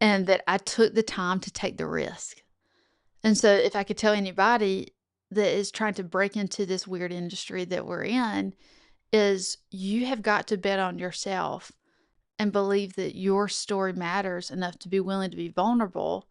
and that I took the time to take the risk. And so if I could tell anybody that is trying to break into this weird industry that we're in, is you have got to bet on yourself and believe that your story matters enough to be willing to be vulnerable.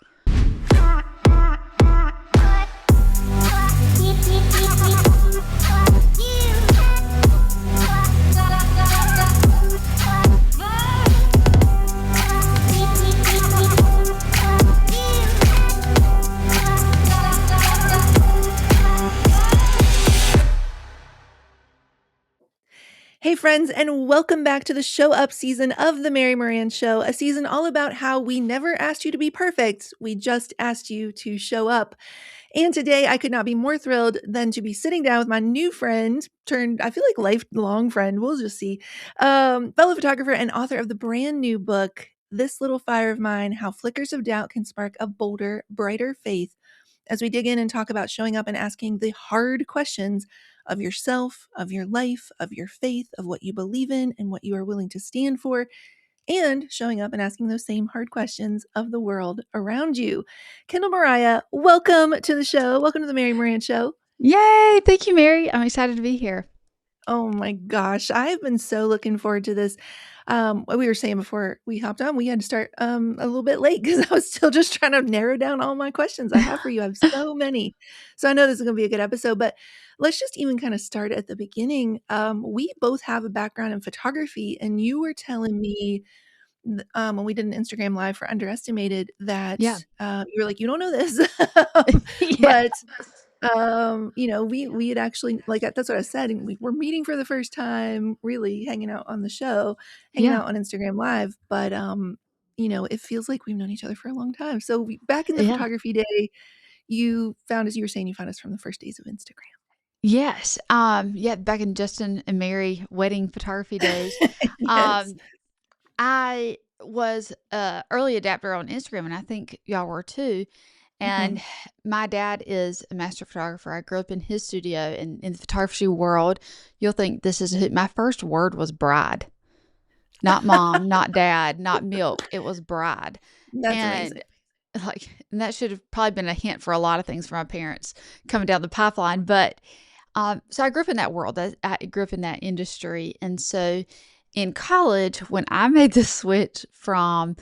Hey friends, and welcome back to the Show Up season of The Mary Moran Show, a season all about how we never asked you to be perfect, we just asked you to show up. And today I could not be more thrilled than to be sitting down with my new friend, turned, I feel like lifelong friend, we'll just see, fellow photographer and author of the brand new book, This Little Fire of Mine, How Flickers of Doubt Can Spark a Bolder, Brighter Faith, as we dig in and talk about showing up and asking the hard questions of yourself, of your life, of your faith, of what you believe in and what you are willing to stand for, and showing up and asking those same hard questions of the world around you. Kendall Mariah, welcome to the show. Welcome to the Mary Moran Show. Yay! Thank you, Mary. I'm excited to be here. Oh my gosh, I've been so looking forward to this. What we were saying before we hopped on, we had to start a little bit late because I was still just trying to narrow down all my questions I have for you. I have so many. So I know this is going to be a good episode, but let's just even kind of start at the beginning. We both have a background in photography, and you were telling me when we did an Instagram live for Underestimated that Yeah. you were like, you don't know this, Yeah. but we had actually, like, that's what I said, and we were meeting for the first time, really hanging out on the show, hanging Yeah. out on Instagram live, but it feels like we've known each other for a long time. So back in the Yeah. photography day, you found us, you were saying you found us from the first days of Instagram. Yes. Yeah, back in Justin and Mary wedding photography days. Yes. I was a early adapter on Instagram, and I think y'all were too. Mhm. And my dad is a master photographer. I grew up in his studio, and in the photography world, you'll think this is my first word was bride. Not mom, not dad, not milk. It was bride. That's amazing. And and that should have probably been a hint for a lot of things for my parents coming down the pipeline. But so I grew up in that world. I grew up in that industry. And so in college, when I made the switch from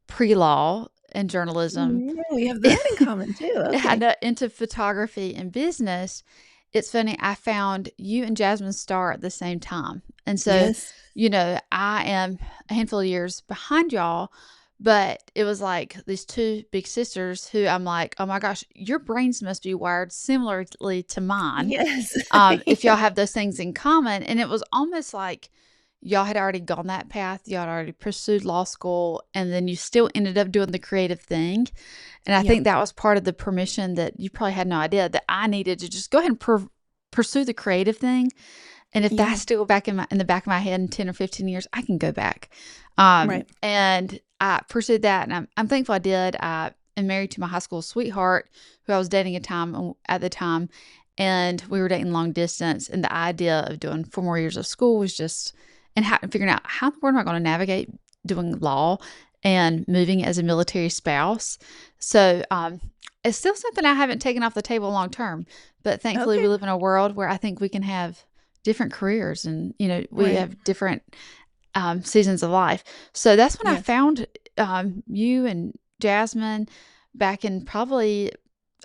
pre-law and journalism We have that in common too. Okay. into photography and business, it's funny, I found you and Jasmine Starr at the same time. And so, Yes. I am a handful of years behind y'all, but it was like these two big sisters who I'm like, oh my gosh, your brains must be wired similarly to mine. Yes. If y'all have those things in common. And it was almost like y'all had already gone that path. Y'all had already pursued law school, and then you still ended up doing the creative thing. And I think that was part of the permission that you probably had no idea that I needed to just go ahead and pursue the creative thing. And if that's still back in the back of my head in 10 or 15 years, I can go back. Right. And I pursued that, and I'm thankful I did. I am married to my high school sweetheart, who I was dating at the time, and we were dating long distance. And the idea of doing 4 more years of school was just, and figuring out how in the world am I going to navigate doing law and moving as a military spouse. So it's still something I haven't taken off the table long term. But thankfully, we live in a world where I think we can have different careers, and we have different seasons of life. So that's when I found you and Jasmine back in probably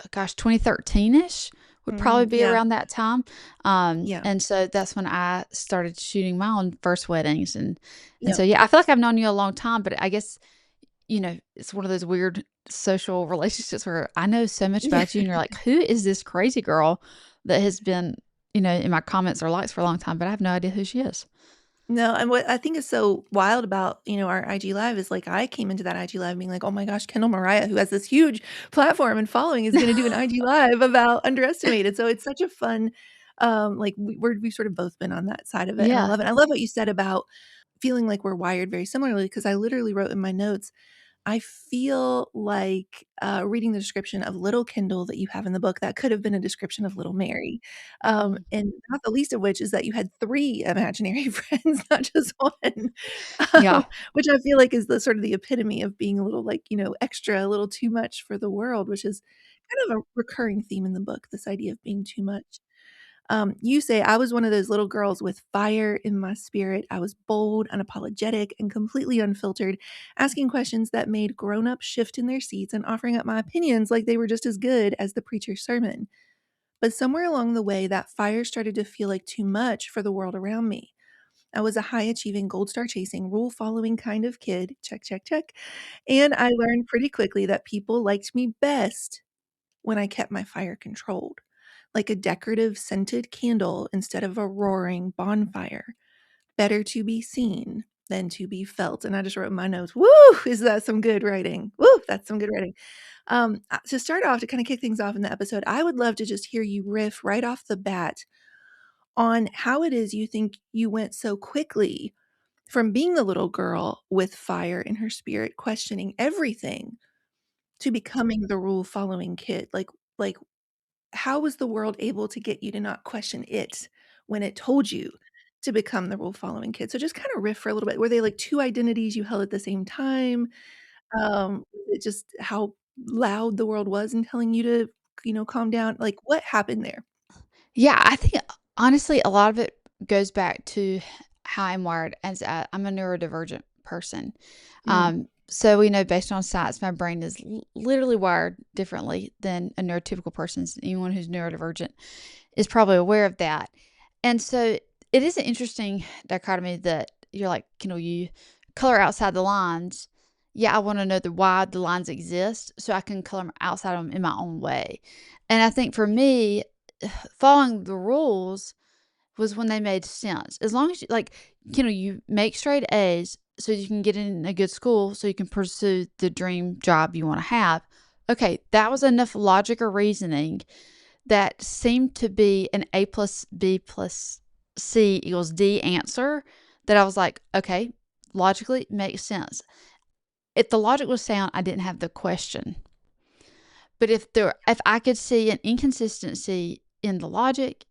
2013ish would probably be around that time. And so that's when I started shooting my own first weddings. And so, I feel like I've known you a long time, but I guess, it's one of those weird social relationships where I know so much about you and you're like, who is this crazy girl that has been, in my comments or likes for a long time, but I have no idea who she is. No, and what I think is so wild about, our IG Live is, like, I came into that IG Live being like, "Oh my gosh, Kendall Mariah, who has this huge platform and following, is gonna do an IG Live about Underestimated." So it's such a fun, we've sort of both been on that side of it, and I Yeah. love it. I love what you said about feeling like we're wired very similarly, because I literally wrote in my notes, I feel like, reading the description of little Kendall that you have in the book, that could have been a description of little Mary, Mm. and not the least of which is that you had 3 imaginary friends, not just 1, Yeah. which I feel like is the sort of the epitome of being a little, like, extra, a little too much for the world, which is kind of a recurring theme in the book, this idea of being too much. You say, "I was one of those little girls with fire in my spirit. I was bold, unapologetic, and completely unfiltered, asking questions that made grown-ups shift in their seats and offering up my opinions like they were just as good as the preacher's sermon. But somewhere along the way, that fire started to feel like too much for the world around me. I was a high-achieving, gold star chasing, rule-following kind of kid, check, check, check, and I learned pretty quickly that people liked me best when I kept my fire controlled, like a decorative scented candle instead of a roaring bonfire. Better to be seen than to be felt." And I just wrote in my notes, "Woo! Is that some good writing? Woo! That's some good writing." To start off, to kind of kick things off in the episode, I would love to just hear you riff right off the bat on how it is you think you went so quickly from being the little girl with fire in her spirit, questioning everything, to becoming the rule following kid. Like how was the world able to get you to not question it when it told you to become the rule following kid? So just kind of riff for a little bit. Were they like 2 identities you held at the same time? Was it just how loud the world was in telling you to, calm down? Like, what happened there? Yeah, I think honestly, a lot of it goes back to how I'm wired as I'm a neurodivergent person. Mm, So we know based on science, my brain is literally wired differently than a neurotypical person's. Anyone who's neurodivergent is probably aware of that. And so it is an interesting dichotomy that you're like, you color outside the lines. Yeah, I want to know why the lines exist so I can color 'em outside of them in my own way. And I think for me, following the rules was when they made sense. As long as you make straight A's so you can get in a good school so you can pursue the dream job you want to have. Okay, that was enough logic or reasoning that seemed to be an A plus B plus C equals D answer that I was like, okay, logically makes sense. If the logic was sound, I didn't have the question. But if I could see an inconsistency in the logic,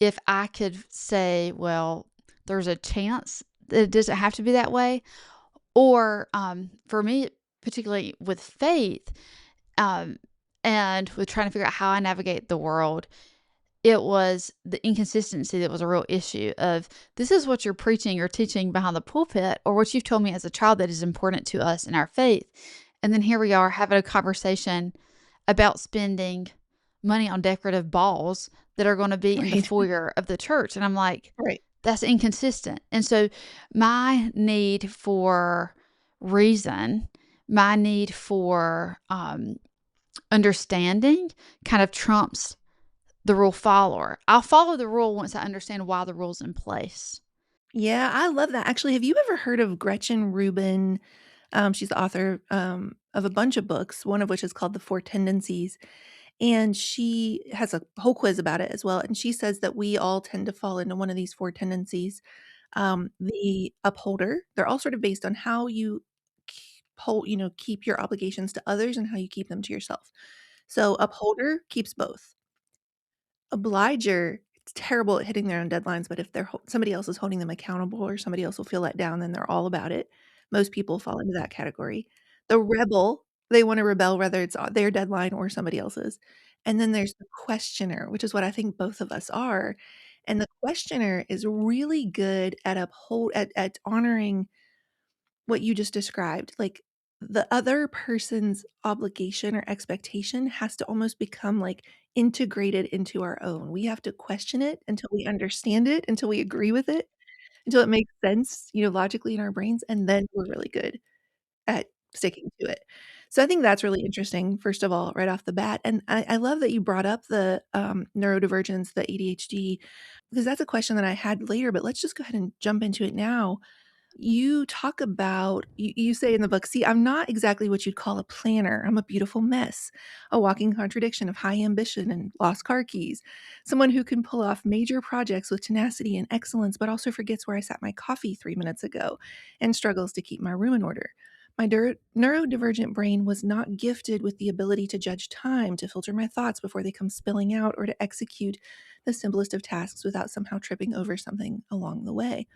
if I could say, well, there's a chance that it doesn't have to be that way, or for me, particularly with faith, um, and with trying to figure out how I navigate the world, it was the inconsistency that was a real issue of this is what you're preaching or teaching behind the pulpit, or what you've told me as a child that is important to us in our faith. And then here we are having a conversation about spending money on decorative balls that are going to be in the right, foyer of the church. And I'm like, right. that's inconsistent. And so my need for reason, my need for understanding kind of trumps the rule follower. I'll follow the rule once I understand why the rule's in place. Yeah, I love that. Actually, have you ever heard of Gretchen Rubin? She's the author, of a bunch of books, one of which is called The Four Tendencies. And she has a whole quiz about it as well, and she says that we all tend to fall into one of these 4 tendencies. The upholder, they're all sort of based on how you keep your obligations to others and how you keep them to yourself. So, upholder keeps both. Obliger, it's terrible at hitting their own deadlines, but if somebody else is holding them accountable or somebody else will feel let down, then they're all about it. Most people fall into that category. The rebel, they wanna rebel whether it's on their deadline or somebody else's. And then there's the questioner, which is what I think both of us are. And the questioner is really good at honoring what you just described. Like, the other person's obligation or expectation has to almost become, like, integrated into our own. We have to question it until we understand it, until we agree with it, until it makes sense, logically in our brains, and then we're really good at sticking to it. So I think that's really interesting, first of all, right off the bat, and I love that you brought up the, neurodivergence, the ADHD, because that's a question that I had later, but let's just go ahead and jump into it now. You talk about you say in the book, "See, I'm not exactly what you'd call a planner. I'm a beautiful mess, a walking contradiction of high ambition and lost car keys, someone who can pull off major projects with tenacity and excellence, but also forgets where I sat my coffee 3 minutes ago and struggles to keep my room in order. My neurodivergent brain was not gifted with the ability to judge time, to filter my thoughts before they come spilling out, or to execute the simplest of tasks without somehow tripping over something along the way.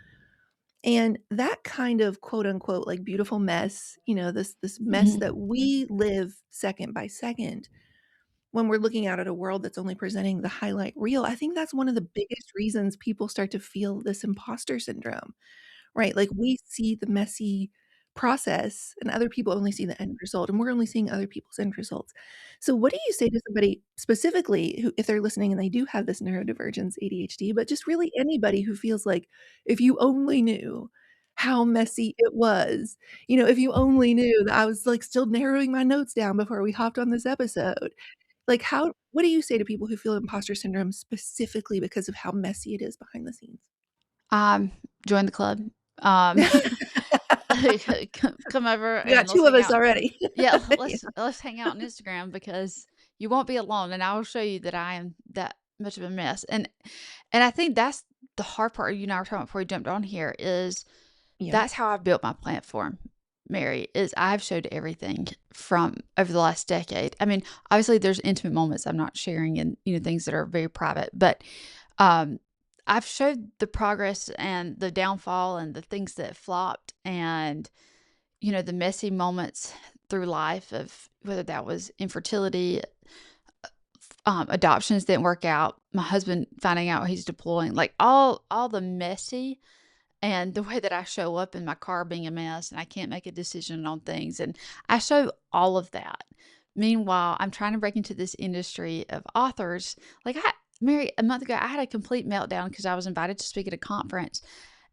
And that kind of quote unquote like beautiful mess, this mess Mhm. that we live second by second, when we're looking out at a world that's only presenting the highlight reel, I think that's one of the biggest reasons people start to feel this imposter syndrome. Right, like, we see the messy process, and other people only see the end result, and we're only seeing other people's end results. So what do you say to somebody specifically who if they're listening and they do have this neurodivergence, ADHD, but just really anybody who feels like, "If you only knew how messy it was, if you only knew that I was, like, still narrowing my notes down before we hopped on this episode." Like, what do you say to people who feel imposter syndrome specifically because of how messy it is behind the scenes? Um, Join the club. Um, come over We got and let's 2 of hang us out. already. Yeah, Yeah. let's hang out on Instagram because you won't be alone, and I will show you that I am that much of a mess. And I think that's the hard part. You and I were talking before we jumped on here is Yeah. that's how I've built my platform, Mary, is I've showed everything from over the last decade. I mean, obviously there's intimate moments I'm not sharing and, things that are very private, but um I've showed the progress and the downfall and the things that flopped and, the messy moments through life of whether that was infertility, adoptions didn't work out, my husband finding out he's deploying, like all the messy and the way that I show up in my car being a mess and I can't make a decision on things. And I show all of that. Meanwhile, I'm trying to break into this industry of authors. Mary, a month ago, I had a complete meltdown because I was invited to speak at a conference.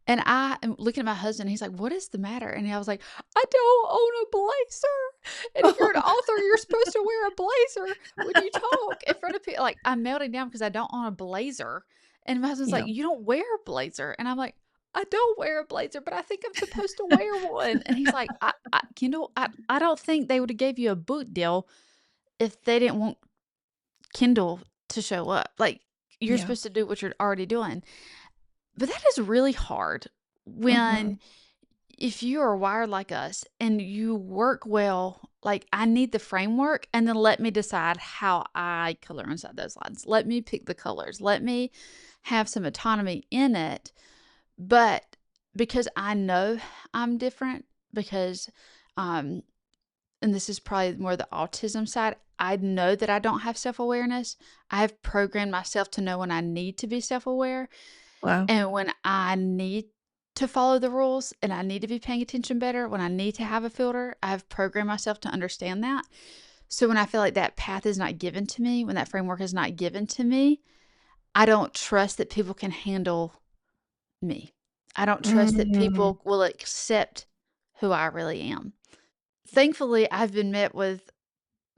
And I am looking at my husband, he's like, "What is the matter?" And I was like, "I don't own a blazer. And if you're an author, you're supposed to wear a blazer when you talk in front of people." Like, I'm melting down because I don't own a blazer. And my husband's like, Yeah. "You don't wear a blazer." And I'm like, "I don't wear a blazer, but I think I'm supposed to wear one." And he's like, I don't think they would have gave you a book deal if they didn't want Kindle to show up. Like, you're Yeah. supposed to do what you're already doing. But that is really hard when Mhm. if you are wired like us and you work well, like I need the framework and then let me decide how I color inside those lines. Let me pick the colors. Let me have some autonomy in it. But because I know I'm different, because, um, and this is probably more the autism side, I know that I don't have self awareness. I have programmed myself to know when I need to be self aware Wow. and when I need to follow the rules and I need to be paying attention better, when I need to have a filter, I've programmed myself to understand that. So when I feel like that path is not given to me, when that framework is not given to me, I don't trust that people can handle me. I don't trust that Mm. people will accept who I really am. Thankfully, I've been met with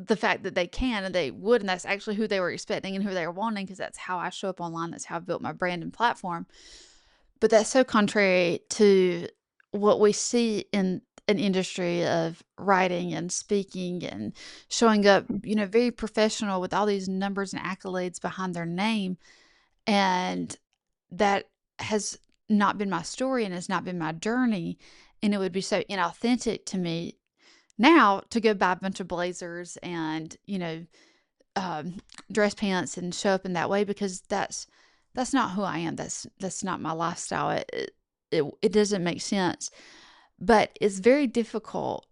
the fact that they can and they would, and that's actually who they were expecting and who they were wanting because that's how I show up online. That's how I built my brand and platform. But that's so contrary to what we see in an industry of writing and speaking and showing up, very professional with all these numbers and accolades behind their name. And that has not been my story and has not been my journey. And it would be so inauthentic to me now to go buy a bunch of blazers and, um, dress pants and show up in that way because that's not who I am. That's not my lifestyle. It doesn't make sense. But it's very difficult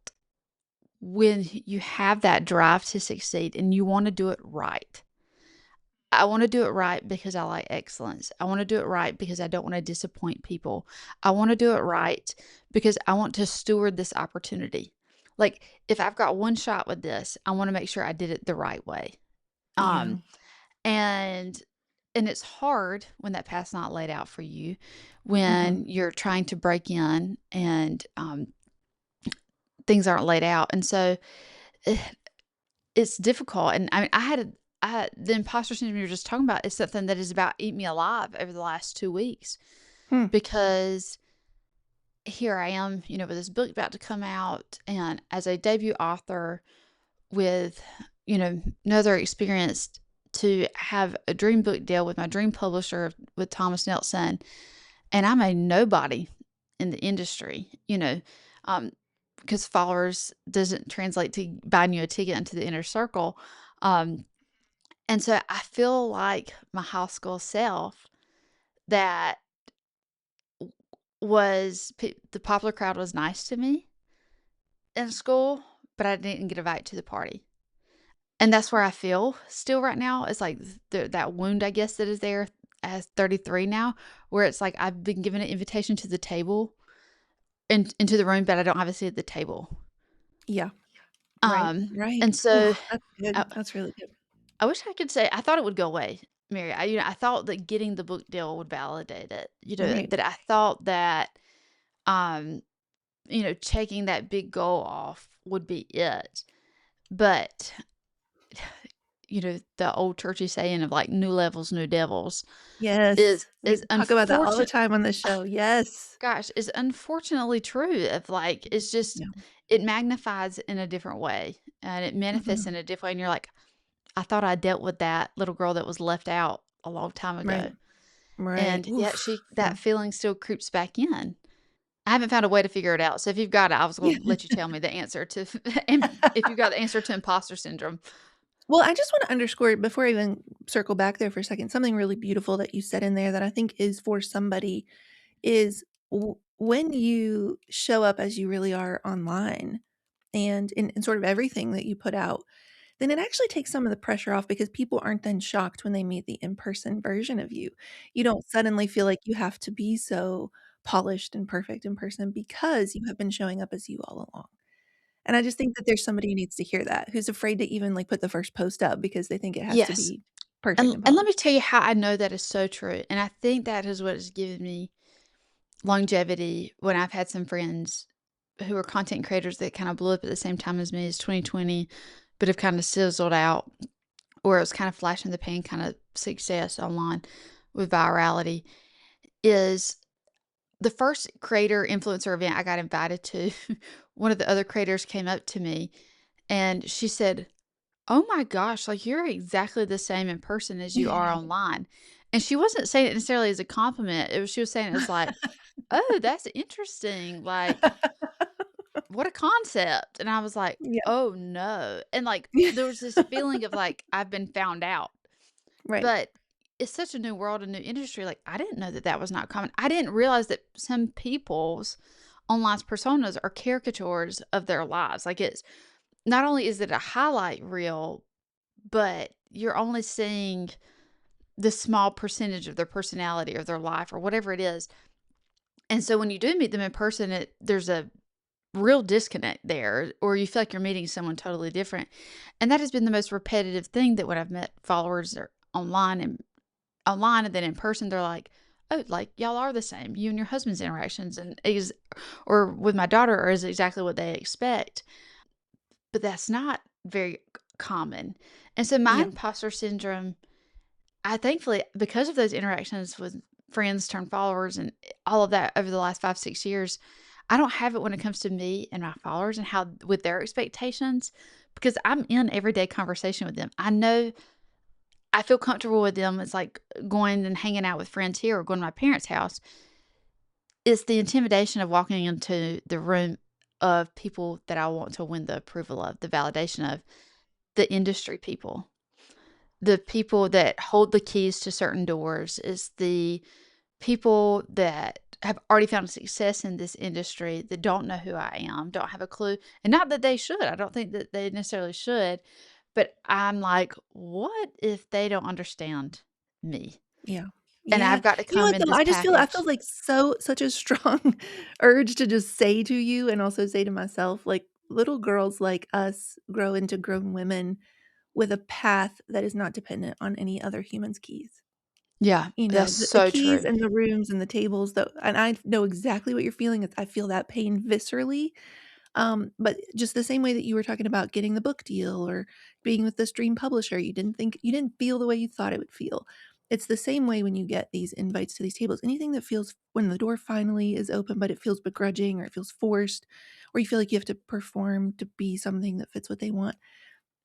when you have that drive to succeed and you want to do it right. I want to do it right because I like excellence. I want to do it right because I don't want to disappoint people. I want to do it right because I want to steward this opportunity. Like if I've got one shot with this, I want to make sure I did it the right way. Yeah. Um, and and it's hard when that path's not laid out for you, Mhm. when you're trying to break in and, things aren't laid out, and so, eh, it's difficult, and I mean, the imposter syndrome you were just talking about is something that is about eat me alive over the last 2 weeks Hmm. because here I am, with this book about to come out, and as a debut author with, no other experience to have a dream book deal with my dream publisher with Thomas Nelson, and I'm a nobody in the industry, um, because followers doesn't translate to buying you a ticket into the inner circle. Um, and so I feel like my high school self that the popular crowd was nice to me in school, but I didn't get invited to the party. And that's where I feel still right now. It's like that wound, I guess, that is there as 33 now, where it's like I've been given an invitation to the table and into the room, but I don't have a seat at the table. Yeah. Right. Um, Right. and Oh, so that's good. I, That's really good. I wish I could say I thought it would go away, Mary. I thought that getting the book deal would validate it. Right. That I thought that um, checking that big goal off would be it. But the old churchy saying of like new levels, new devils is Yes. We is talk about that all the unfortunate. time on the show. Yes. Gosh, is unfortunately true. Of like, it's just Yeah. it magnifies in a different way and it manifests Mhm. in a different way. And you're like, I thought I dealt with that little girl that was left out a long time Right. ago, Right. and yet Oof. Yeah. that feeling still creeps back in. I haven't found a way to figure it out. So if you've got it, I was Yeah. going to let you tell me the answer to, and if you've got the answer to imposter syndrome. Well, I just wanna underscore before I even circle back there for a second, something really beautiful that you said in there that I think is for somebody is when you show up as you really are online and in sort of everything that you put out, then it actually takes some of the pressure off because people aren't then shocked when they meet the in-person version of you. You don't suddenly feel like you have to be so polished and perfect in person because you have been showing up as you all along. And I just think that there's somebody who needs to hear that, who's afraid to even, like, put the first post up because they think it has to Yes. be perfect and And let me polished. tell you how I know that is so true. And I think that is what has given me longevity when I've had some friends who are content creators that kind of blew up at the same time as me as 2020, but have kind of sizzled out, or it was kind of flash in the pan kind of success online with virality, is the first creator influencer event I got invited to. One of the other creators came up to me and she said, "Oh my gosh, like you're exactly the same in person as you are online." And she wasn't saying it necessarily as a compliment. She was saying it as like, "Oh, that's interesting. Like, what a concept." And I was like, Yeah. "Oh no." And like there was this feeling of like I've been found out. Right. But it's such a new world, a new industry. Like I didn't know that that was not common. I didn't realize that some people's online personas are caricatures of their lives. Like it's not only is it a highlight reel, but you're only seeing the small percentage of their personality or their life or whatever it is. And so when you do meet them in person, there's a real disconnect there, or you feel like you're meeting someone totally different. And that has been the most repetitive thing that when I've met followers or online and then in person, they're like, "Oh, like y'all are the same. You and your husband's interactions and is or with my daughter is exactly what they expect." But that's not very common. And so my Yeah. imposter syndrome, I thankfully, because of those interactions with friends turned followers and all of that over the last 5, 6 years, I don't have it when it comes to me and my followers and how with their expectations because I'm in everyday conversation with them. I know I feel comfortable with them. It's like going and hanging out with friends here or going to my parents' house. It's the intimidation of walking into the room of people that I want to win the approval of, the validation of, the industry people, the people that hold the keys to certain doors. It's the people that have already found success in this industry that don't know who I am, don't have a clue. And not that they should. I don't think that they necessarily should. But I'm like, what if they don't understand me? Yeah. And Yeah. I've got to You know come what in though? this I feel package. like such a strong urge to just say to you and also say to myself, like, little girls like us grow into grown women with a path that is not dependent on any other human's keys. Yeah, You know, that's the so keys true. and the rooms and the tables that and I know exactly what you're feeling, I feel that pain viscerally. But just the same way that you were talking about getting the book deal or being with this dream publisher, you didn't feel the way you thought it would feel. It's the same way when you get these invites to these tables. Anything that feels when the door finally is open, but it feels begrudging or it feels forced, or you feel like you have to perform to be something that fits what they want.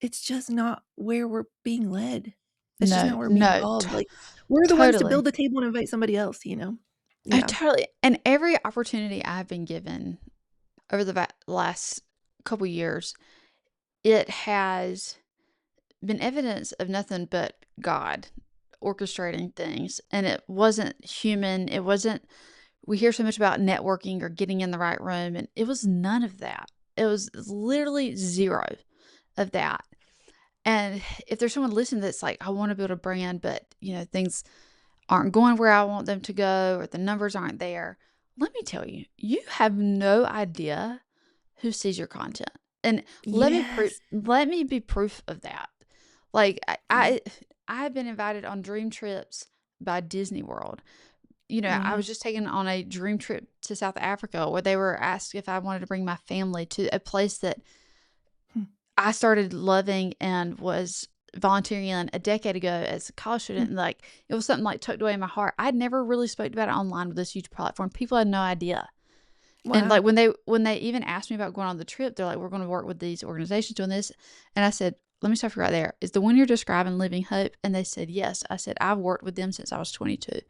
It's just not where we're being led. It's just No, not where we're being no, called. Like we're the ones to build totally. the table and invite somebody else, you know? Oh, Yeah. totally. And every opportunity I've been given over the last couple years, it has been evidence of nothing but God orchestrating things. And it wasn't human. It wasn't, we hear so much about networking or getting in the right room, and it was none of that. It was literally zero of that. And if there's someone listening that's like, I want to build a brand, but things aren't going where I want them to go, or the numbers aren't there, let me tell you, you have no idea who sees your content. And Yes. let me be proof of that. Like Yeah. I have been invited on dream trips by Disney World. I Yeah. was just taken on a dream trip to South Africa where they were asked if I wanted to bring my family to a place that Hmm. I started loving and was volunteering in a decade ago as a college Hmm. student. And like, it was something like tucked away in my heart. I'd never really spoke about it online with this huge platform. People had no idea. And Wow. like when they even asked me about going on the trip, they're like, we're going to work with these organizations doing this. And I said, let me stop you right there. Is the one you're describing Living Hope? And they said, yes. I said, I've worked with them since I was 22.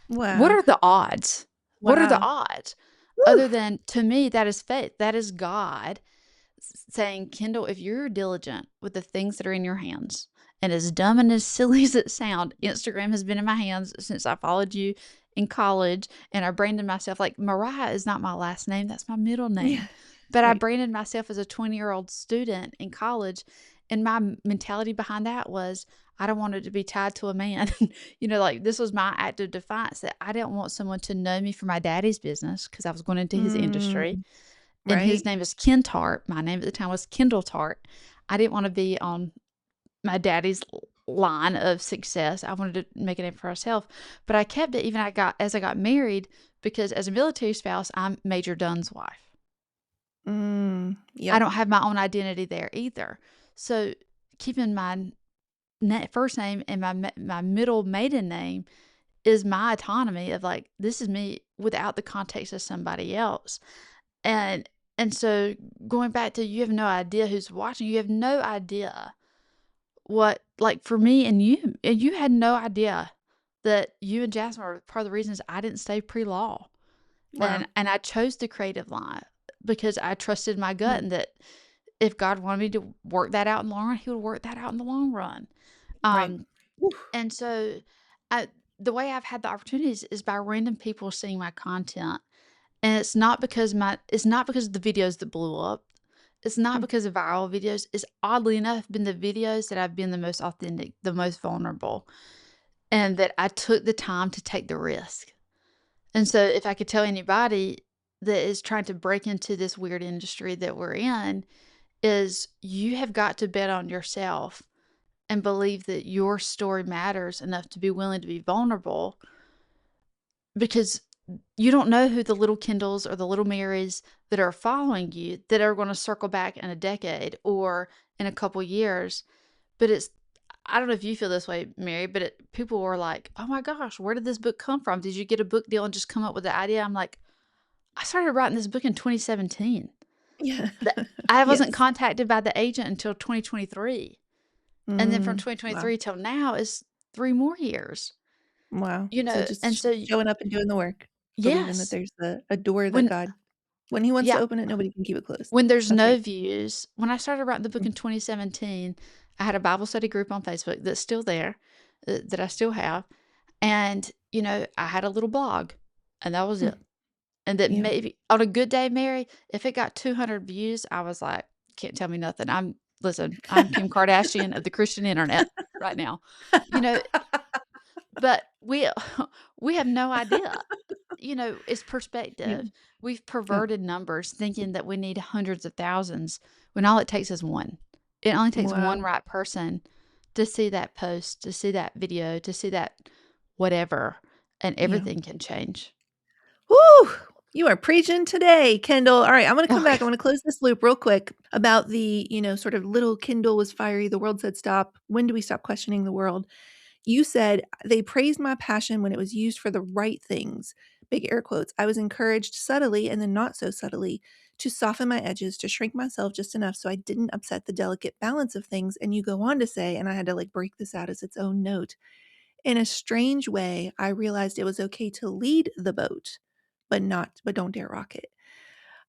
What Wow. are the odds? What are the Wow. odds? Woo! Other than, to me, that is faith. That is God saying, Kendall, if you're diligent with the things that are in your hands, and as dumb and as silly as it sounds, Instagram has been in my hands since I followed you in college, and I branded myself like Mariah is not my last name, that's my middle Yeah. name. But I Right. branded myself as a 20-year-old student in college. And my mentality behind that was I don't want it to be tied to a man. Like this was my act of defiance that I didn't want someone to know me for my daddy's business because I was going into his Mm, industry, and his right. name is Ken Tart. My name at the time was Kendall Tart. I didn't want to be on my daddy's line of success. I wanted to make a name for myself, but I kept it even as I got married, because as a military spouse, I'm Major Dunn's wife. I Yep. don't have my own identity there either. So keeping my first name and my middle maiden name is my autonomy of like, this is me without the context of somebody else. And and so going back to, you have no idea who's watching. You have no idea what, like, for me and you had no idea that you and Jasmine are part of the reasons I didn't stay pre-law. Wow. And I chose the creative line because I trusted my gut, Mm, and that if God wanted me to work that out in the long run, he would work that out in the long run. right. Um, Oof. and so I the way I've had the opportunities is by random people seeing my content. And it's not because of the videos that blew up. It's not Hmm. because of viral videos. It's oddly enough been the videos that I've been the most authentic, the most vulnerable, and that I took the time to take the risk. And so if I could tell anybody that is trying to break into this weird industry that we're in, is you have got to bet on yourself and believe that your story matters enough to be willing to be vulnerable, because you don't know who the little Kindles or the little Marys that are following you that are going to circle back in a decade or in a couple years. But I don't know if you feel this way, Mary, but people were like, oh my gosh, where did this book come from? Did you get a book deal and just come up with the idea? I'm like, I started writing this book in 2017. Yeah. That I wasn't Yes. contacted by the agent until 2023. And then from Wow. 2023 till now is 3 more years, Wow. So and just so, showing up and doing the work, believing that yes, there's a door that when, God when he wants to yeah, open it, nobody can keep it closed. when there's That's no right. views, when I started writing the book Mm, in 2017, I had a Bible study group on Facebook that's still there, that I still have. And, I had a little blog, and that was hmm. it. And that Yeah. maybe on a good day, Mary, if it got 200 views, I was like, can't tell me nothing. Listen, I'm Kim Kardashian of the Christian internet right now, you know, but we have no idea. It's Yeah. perspective. We've Yep. perverted numbers thinking that we need hundreds of thousands when all it takes is one. It only takes one Wow. right person to see that post, to see that video, to see that whatever, and Yeah. everything can change. Woo! You are preaching today, Kendall. All right, I'm gonna come back. Okay. I'm gonna close this loop real quick about the, sort of little Kindle was fiery. The world said stop. When do we stop questioning the world? You said they praised my passion when it was used for the right things. Big air quotes. I was encouraged subtly and then not so subtly to soften my edges, to shrink myself just enough so I didn't upset the delicate balance of things. And you go on to say, and I had to like break this out as its own note. In a strange way, I realized it was okay to lead the boat, but don't dare rock it.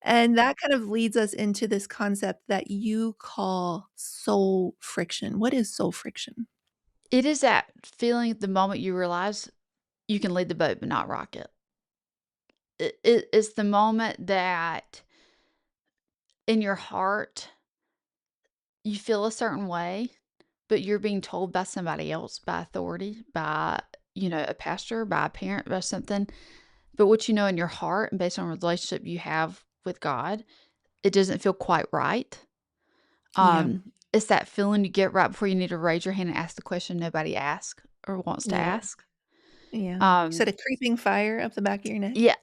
And that kind of leads us into this concept that you call soul friction. What is soul friction? It is that feeling the moment you realize you can lead the boat but not rock it. It's the moment that in your heart you feel a certain way, but you're being told by somebody else, by authority, by, a pastor, by a parent, by something. But what you know in your heart and based on the relationship you have with God, it doesn't feel quite right. Yeah. It's that feeling you get right before you need to raise your hand and ask the question nobody asks or wants to Yeah. ask. Yeah. You Um, said a creeping fire up the back of your neck? yeah,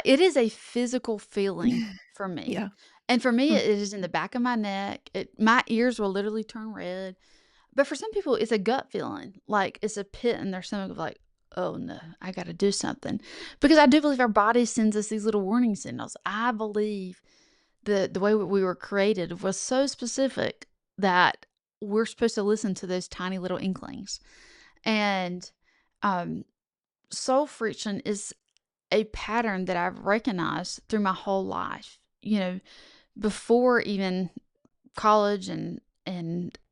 it is a physical feeling for me. Yeah. And for me, Mm. it is in the back of my neck. My ears will literally turn red. But for some people, it's a gut feeling, like it's a pit in their stomach of like, "Oh, no, I gotta do something." Because I do believe our body sends us these little warning signals. I believe the way we were created was so specific that we're supposed to listen to those tiny little inklings. And, um, soul friction is a pattern that I've recognized through my whole life, before even college and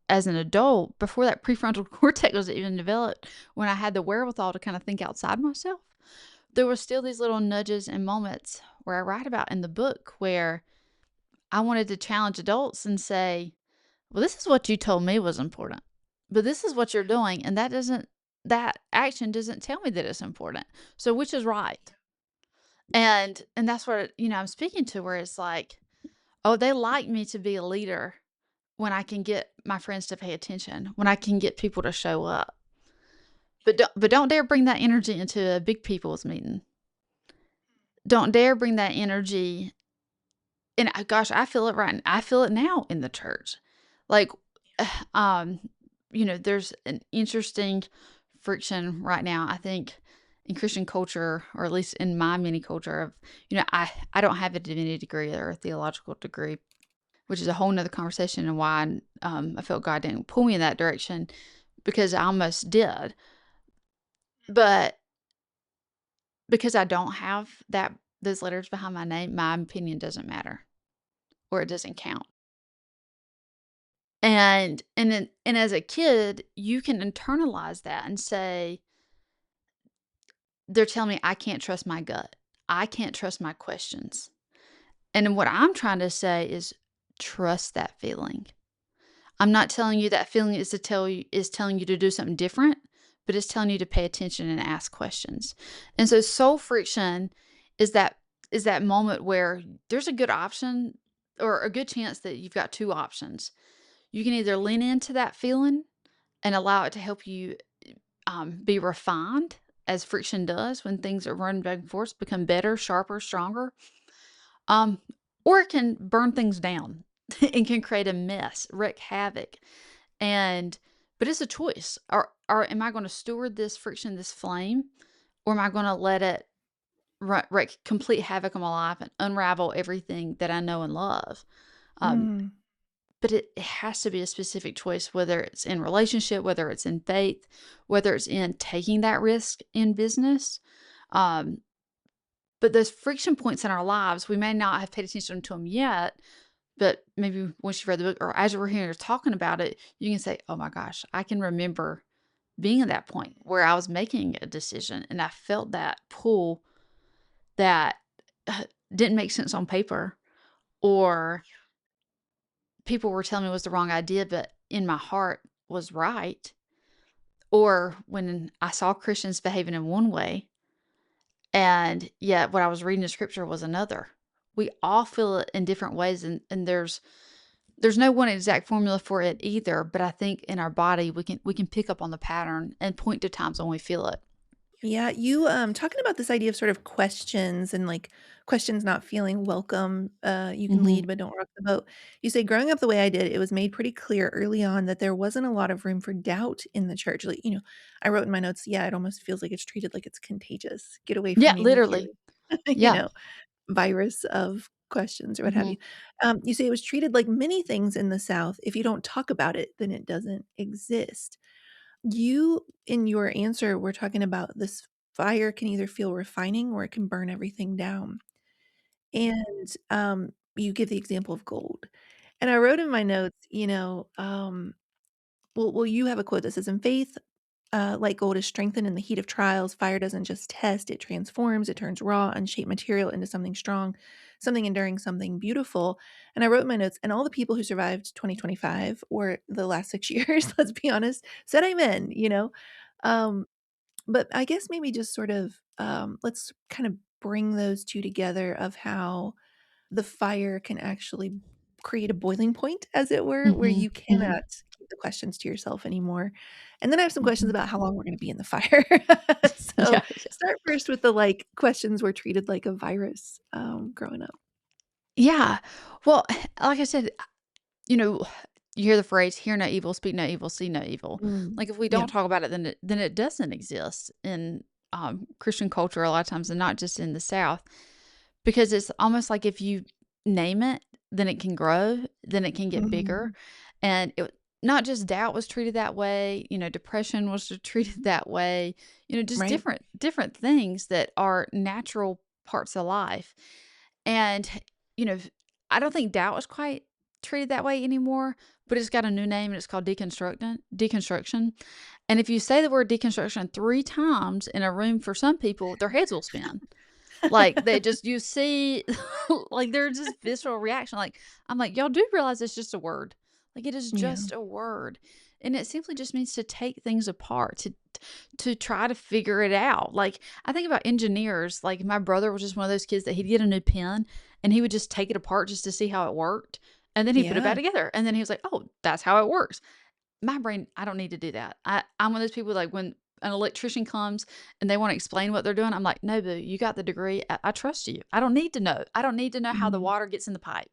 as an adult, before that prefrontal cortex was even developed, when I had the wherewithal to kind of think outside myself, there were still these little nudges and moments where I write about in the book where I wanted to challenge adults and say, "Well, this is what you told me was important, but this is what you're doing, and that action doesn't tell me that it's important. So which is right?" And that's what, I'm speaking to where it's like, "Oh, they like me to be a leader when I can get my friends to pay attention, when I can get people to show up. But don't dare bring that energy into a big people's meeting. Don't dare bring that energy." And gosh, I feel it now in the church. Like, um, there's an interesting friction right now, I think, in Christian culture, or at least in my mini culture of, I don't have a divinity degree or a theological degree, which is a whole nother conversation and why I felt God didn't pull me in that direction because I almost did. But because I don't have those letters behind my name, my opinion doesn't matter or it doesn't count. And as a kid, you can internalize that and say, they're telling me I can't trust my gut. I can't trust my questions. And then what I'm trying to say is trust that feeling. I'm not telling you that feeling is telling you to do something different, but it's telling you to pay attention and ask questions. And so soul friction is that moment where there's a good option or a good chance that you've got two options. You can either lean into that feeling and allow it to help you be refined, as friction does when things are running back and forth, become better, sharper, stronger, um, or it can burn things down and can create a mess, wreak havoc. And but it's a choice. Or am I going to steward this friction, this flame, or am I going to let it wreak complete havoc on my life and unravel everything that I know and love? Um, Mm. but it has to be a specific choice, whether it's in relationship, whether it's in faith, whether it's in taking that risk in business. Um, but those friction points in our lives, we may not have paid attention to them yet, but maybe once you've read the book or as we're here talking about it, you can say, "Oh my gosh, I can remember being at that point where I was making a decision and I felt that pull that didn't make sense on paper, or people were telling me was the wrong idea, but in my heart was right." Or when I saw Christians behaving in one way, and yet what I was reading in scripture was another. We all feel it in different ways, and there's no one exact formula for it either, but I think in our body we can pick up on the pattern and point to times when we feel it. Yeah, you, talking about this idea of sort of questions and, like, questions not feeling welcome, you can Mhm. lead but don't rock the boat. You say, "Growing up the way I did, it was made pretty clear early on that there wasn't a lot of room for doubt in the church." Like, I wrote in my notes, "Yeah, it almost feels like it's treated like it's contagious. Get away from Yeah, me with your, literally. you Yeah. know, virus of questions," or what have you. Mhm. You say it was treated like many things in the South, if you don't talk about it, then it doesn't exist. You, in your answer, were talking about this fire can either feel refining or it can burn everything down. And, you give the example of gold. And I wrote in my notes, well, you have a quote that says, "In faith, like gold is strengthened in the heat of trials, fire doesn't just test, it transforms, it turns raw, unshaped material into something strong, something enduring, something beautiful." And I wrote in my notes, and all the people who survived 2025 or the last 6 years, let's be honest, said amen, you know? Um, but I guess maybe just sort of, let's kind of bring those 2 together of how the fire can actually create a boiling point, as it were, where Mhm, you mhm, cannot keep the questions to yourself anymore. And then I have some questions mhm. about how long we're gonna be in the fire. So, Yeah, yeah. start first with the, like, questions were treated like a virus, growing up. Yeah. Well, like I said, you know, you hear the phrase, "Hear no evil, speak no evil, see no evil." Mm. Like, if we Yeah, don't talk about it, then it doesn't exist in, Christian culture a lot of times, and not just in the South, because it's almost like if you name it, then it can grow, then it can get bigger, mhm. and not just doubt was treated that way, depression was treated that way, just Right. different things that are natural parts of life. And, you know, I don't think doubt is quite treated that way anymore, but it's got a new name and it's called deconstruction. And if you say the word deconstruction 3 times in a room, for some people, their heads will spin. Like, they just you see like, they're just visceral reaction, like, I'm like, "Y'all do realize it's just a word. Like, it is Yeah. just a word." And it simply just means to take things apart, to try to figure it out. Like, I think about engineers, like, my brother was just one of those kids that he'd get a new pen, and he would just take it apart just to see how it worked, and then he'd put it Yeah. back together, and then he was like, "Oh, that's how it works." My brain, I don't need to do that. I'm one of those people, like, when an electrician comes and they wanna explain what they're doing, I'm like, "No, boo, you got the degree. I trust you. I don't need to know. I don't need to know how the Mhm. water gets in the pipe."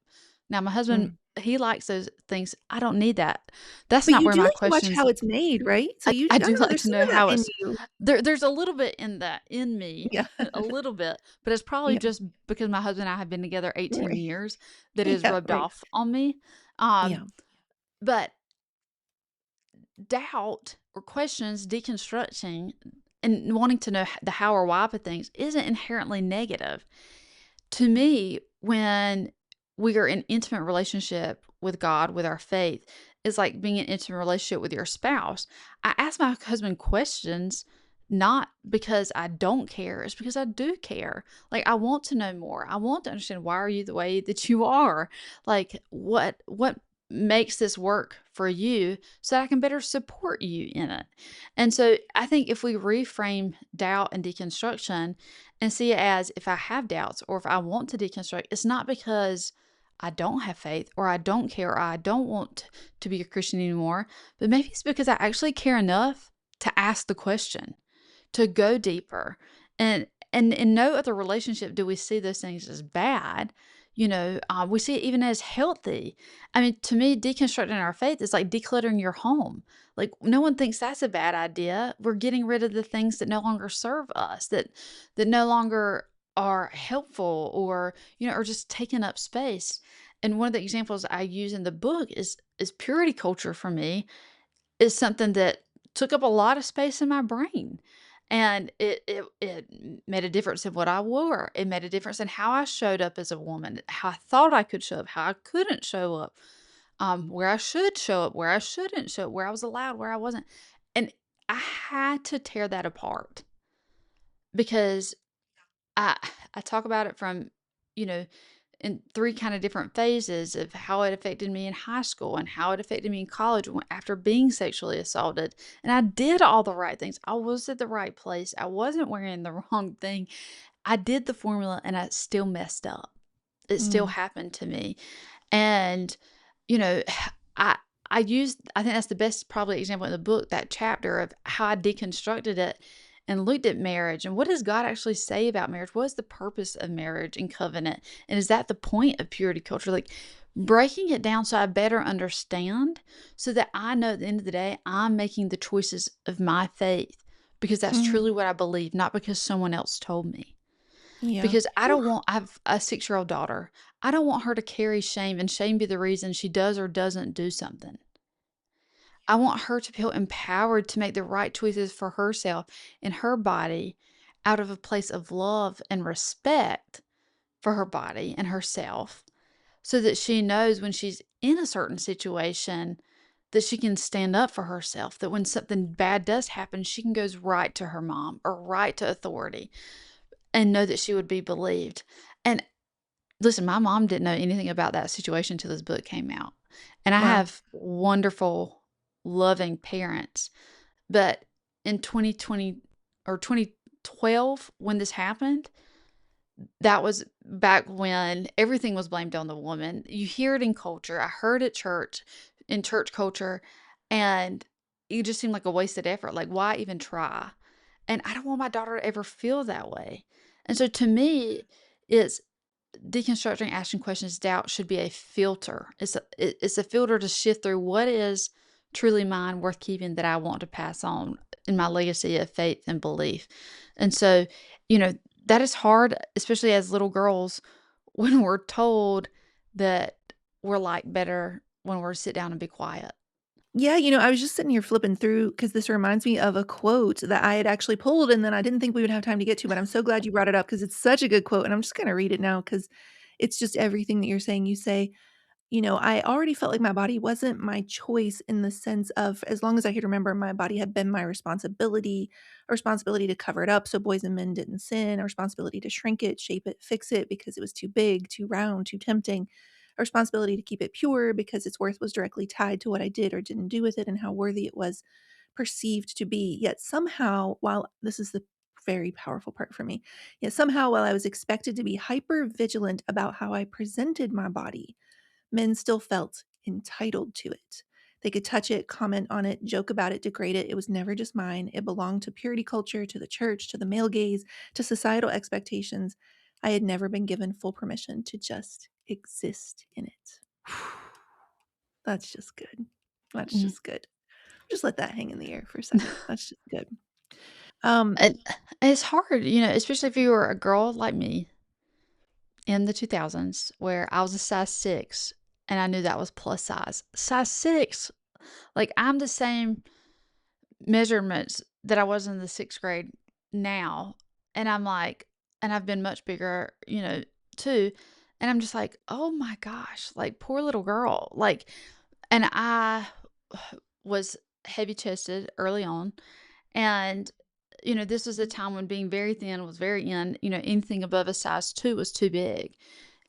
Now, my husband, Mm. he likes those things. I don't need that. That's But not you where do my like to watch questions how it's made, right? So I you I I do don't know, like there's to some know of that how in it's you. there's a little bit in me, Yeah. a little bit, but it's probably Yeah. just because my husband and I have been together 18 Right. years that is Yeah, rubbed right. off on me. Um, Yeah. but doubt or questions, deconstructing, and wanting to know the how or why of things isn't inherently negative. To me, when we are in intimate relationship with God, with our faith, is like being in intimate relationship with your spouse. I ask my husband questions not because I don't care, it's because I do care. Like, I want to know more. I want to understand, why are you the way that you are? Like, what makes this work for you so that I can better support you in it. And so I think if we reframe doubt and deconstruction and see it as, if I have doubts or if I want to deconstruct, it's not because I don't have faith or I don't care or I don't want to be a Christian anymore, but maybe it's because I actually care enough to ask the question, to go deeper. And in no other relationship do we see those things as bad. We see it even as healthy. I mean, to me, deconstructing our faith is like decluttering your home. Like, no one thinks that's a bad idea. We're getting rid of the things that no longer serve us, that no longer are helpful, or are just taking up space. And one of the examples I use in the book is purity culture. For me, is something that took up a lot of space in my brain. And it made a difference in what I wore. It made a difference in how I showed up as a woman, how I thought I could show up, how I couldn't show up, where I should show up, where I shouldn't show up, where I was allowed, where I wasn't. And I had to tear that apart because I I talk about it from, you know, in 3 kinda different phases of how it affected me in high school and how it affected me in college after being sexually assaulted. And I did all the right things. I was at the right place. I wasn't wearing the wrong thing. I did the formula and I still messed up. It still Mm. happened to me. And, you know, I I think that's the best probably example in the book, that chapter of how I deconstructed it and looked at marriage and what does God actually say about marriage? What is the purpose of marriage and covenant? And is that the point of purity culture? Like, breaking it down so I better understand, so that I know at the end of the day I'm making the choices of my faith because that's Mm. truly what I believe, not because someone else told me. Yeah. Because I have a 6-year-old daughter. I don't want her to carry shame and shame be the reason she does or doesn't do something. I want her to feel empowered to make the right choices for herself and her body out of a place of love and respect, for her body and herself so that she knows when she's in a certain situation that she can stand up for herself, that when something bad does happen, she can goes right to her mom or right to authority and know that she would be believed. And listen, my mom didn't know anything about that situation till this book came out. And I Wow. have wonderful, loving parents. But in 2020 or 2012, when this happened, that was back when everything was blamed on the woman. You hear it in culture. I heard it church, in church culture, and it just seemed like a wasted effort. Like, why even try? And I don't want my daughter to ever feel that way. And so to me, it's deconstructing asking questions doubt should be a filter. It's a filter to shift through what is truly mine, worth keeping, that I want to pass on in my legacy of faith and belief. And so, you know, that is hard, especially as little girls, when we're told that we're like better when we're sit down and be quiet. Yeah, I was just sitting here flipping through because this reminds me of a quote that I had actually pulled and then I didn't think we would have time to get to, but I'm so glad you brought it up because it's such a good quote, and I'm just gonna read it now because it's just everything that you're saying. You say, I already felt like my body wasn't my choice in the sense of as long as I could remember, my body had been my responsibility, a responsibility to cover it up so boys and men didn't sin, a responsibility to shrink it, shape it, fix it because it was too big, too round, too tempting, a responsibility to keep it pure because its worth was directly tied to what I did or didn't do with it and how worthy it was perceived to be. Yet somehow, while this is the very powerful part for me, yet somehow, while I was expected to be hyper vigilant about how I presented my body, men still felt entitled to it. They could touch it, comment on it, joke about it, degrade it. It was never just mine. It belonged to purity culture, to the church, to the male gaze, to societal expectations. I had never been given full permission to just exist in it. That's just good. That's Mhm. just good. Just let that hang in the air for a second. That's just good. Um, And it's hard, especially if you were a girl like me in the 2000s where I was a size 6 and I knew that was plus size. Size 6, like I'm the same measurements that I was in the 6th grade now. And I'm like, and I've been much bigger, too. And I'm just like, oh my gosh, like poor little girl. Like, and I was heavy chested early on. And, this was a time when being very thin was very in, anything above a size 2 was too big.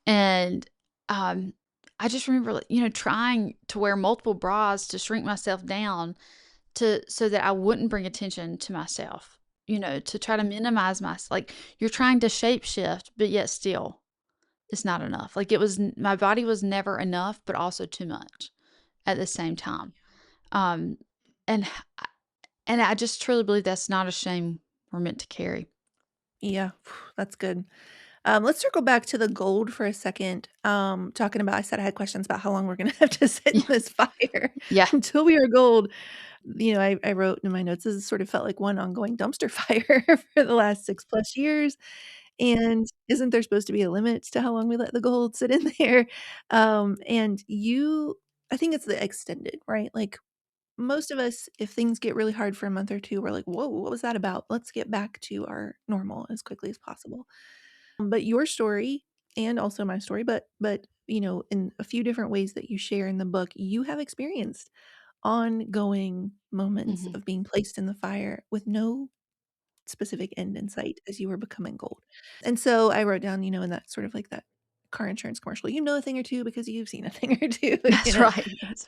And, I just remember, like, trying to wear multiple bras to shrink myself down so that I wouldn't bring attention to myself, to try to minimize like, you're trying to shape shift, but yet still it's not enough. Like, my body was never enough, but also too much at the same time. Um, and and I just truly believe that's not a shame we're meant to carry. yeah, that's good. Let's circle back to the gold for a second. Talking about, I said I had questions about how long we're gonna have to sit in Yeah. this fire Yeah. until we are gold. I wrote in my notes, this has sort of felt like one ongoing dumpster fire for the last 6 plus years. And isn't there supposed to be a limit to how long we let the gold sit in there? And I think it's the extended, right? Like most of us, if things get really hard for a month or 2, we're like, "Whoa, what was that about? Let's get back to our normal as quickly as possible." But your story and also my story, but in a few different ways that you share in the book, you have experienced ongoing moments Mhm. of being placed in the fire with no specific end in sight as you were becoming gold. And so I wrote down, in that sort of like that car insurance commercial, you know a thing or two because you've seen a thing or two, you That's know? right. That's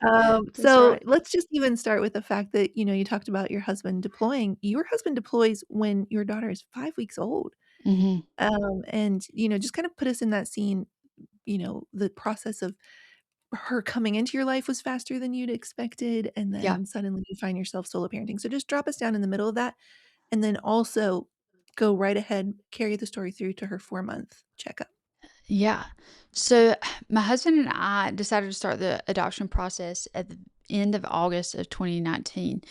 So right. let's just even start with the fact that, you talked about your husband deploying. Your husband deploys when your daughter is 5 weeks old. Mhm. And, just kind of put us in that scene, the process of her coming into your life was faster than you'd expected, and Yeah. then suddenly you find yourself solo parenting. So just drop us down in the middle of that, and then also go right ahead, carry the story through to her 4-month checkup. Yeah. So my husband and I decided to start the adoption process at the end of August of 2019.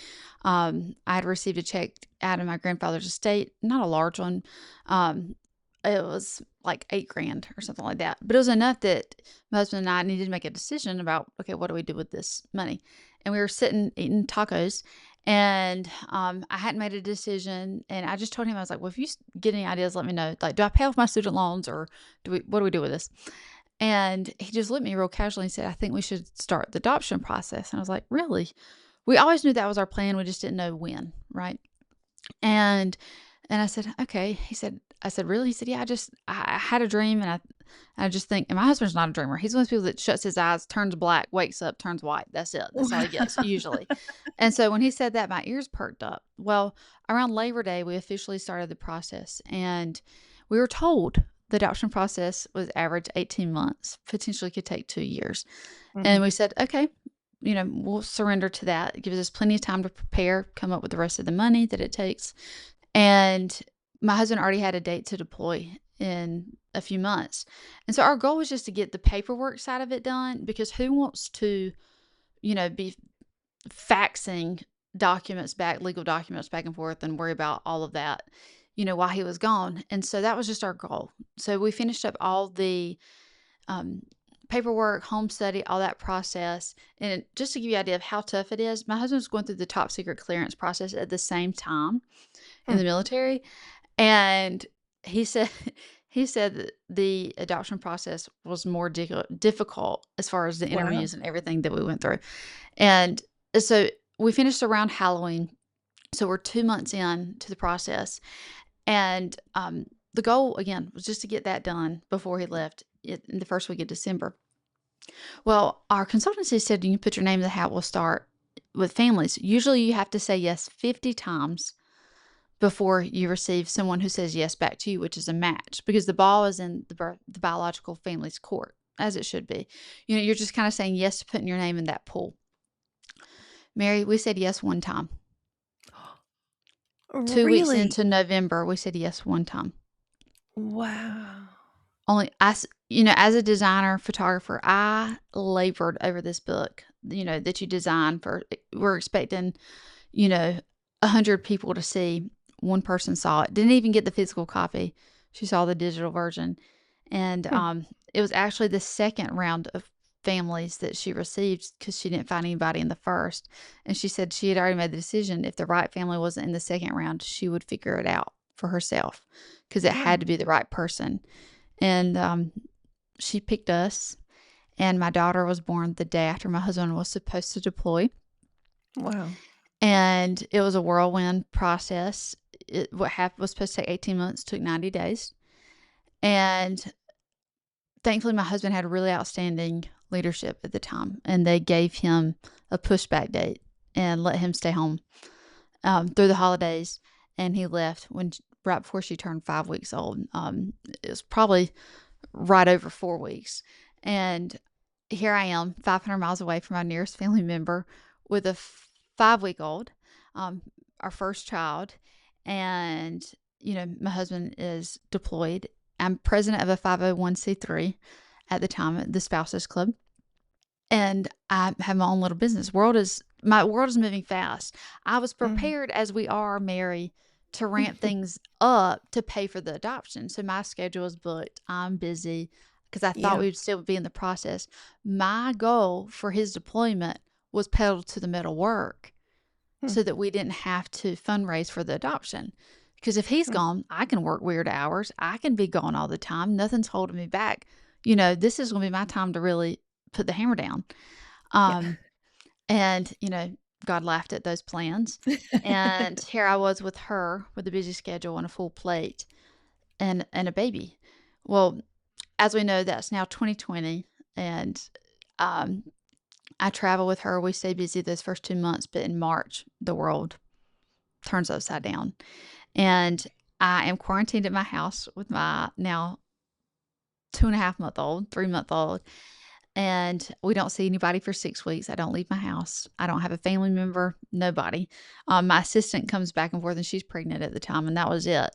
I had received a check out of my grandfather's estate, not a large one. Um, it was like 8 grand or something like that, but it was enough that my husband and I needed to make a decision about, okay, what do we do with this money? And we were sitting eating tacos, And I hadn't made a decision, and I just told him, I was like, well, if you get any ideas, let me know. Like, do I pay off my student loans, or what do we do with this? And he just looked at me real casually and said, I think we should start the adoption process. And I was like, really? We always knew that was our plan. We just didn't know when, right? And I said, okay. I said, really? He said, yeah, I had a dream, and I just think, and my husband's not a dreamer. He's one of those people that shuts his eyes, turns black, wakes up, turns white. That's it. That's all he gets usually. And so when he said that, my ears perked up. Well, around Labor Day, we officially started the process, and we were told the adoption process was average 18 months, potentially could take 2 years. And Mhm. we said, okay, we'll surrender to that. It gives us plenty of time to prepare, come up with the rest of the money that it takes. And my husband already had a date to deploy in a few months. And so our goal was just to get the paperwork side of it done, because who wants to, be faxing legal documents back and forth, and worry about all of that, while he was gone. And so that was just our goal. So we finished up all the um, paperwork, home study, all that process. And just to give you an idea of how tough it is, my husband was going through the top secret clearance process at the same time in Hmm. the military. And he said, he said that the adoption process was more difficult as far as the Wow. interviews and everything that we went through. And so we finished around Halloween. So we're 2 months in to the process. And the goal, again, was just to get that done before he left in the first week of December. Well, our consultancy said you can put your name in the hat. We'll start with families. Usually you have to say yes 50 times before you receive someone who says yes back to you, which is a match, because the ball is in the biological family's court, as it should be. You're just kind of saying yes to putting your name in that pool. Mary, we said yes one time. 2 weeks Really? into November, we said yes one time. Wow. Only as a designer, photographer, I labored over this book, that you design for. We're expecting, 100 people to see. One person saw it, didn't even get the physical copy. She saw the digital version. And Hmm. it was actually the second round of families that she received, because she didn't find anybody in the first. And she said she had already made the decision. If the right family wasn't in the second round, she would figure it out for herself, because it had Wow. to be the right person. And she picked us. And my daughter was born the day after my husband was supposed to deploy. Wow. And it was a whirlwind process. What was supposed to take 18 months took 90 days. And thankfully, my husband had really outstanding leadership at the time, and they gave him a pushback date and let him stay home through the holidays. And he left right before she turned 5 weeks old. It was probably right over 4 weeks. And here I am, 500 miles away from my nearest family member with a 5-week-old, our first child. And, my husband is deployed. I'm president of a 501c3 at the time, the Spouses Club. And I have my own little business. My world is moving fast. I was Mhm. prepared, as we are, Mary, to ramp things up to pay for the adoption. So my schedule is booked. I'm busy because I thought Yeah. we would still be in the process. My goal for his deployment was pedal to the metal work, Hmm. so that we didn't have to fundraise for the adoption. Because if he's Hmm. gone, I can work weird hours. I can be gone all the time. Nothing's holding me back. This is going to be my time to really put the hammer down. Yeah. Um, and, God laughed at those plans. And here I was with her with a busy schedule and a full plate and a baby. Well, as we know, that's now 2020. And um, I travel with her. We stay busy those first 2 months, but in March, the world turns upside down. And I am quarantined at my house with my now 2.5 month old, 3 month old. And we don't see anybody for 6 weeks. I don't leave my house. I don't have a family member, nobody. My assistant comes back and forth, and she's pregnant at the time, and that was it.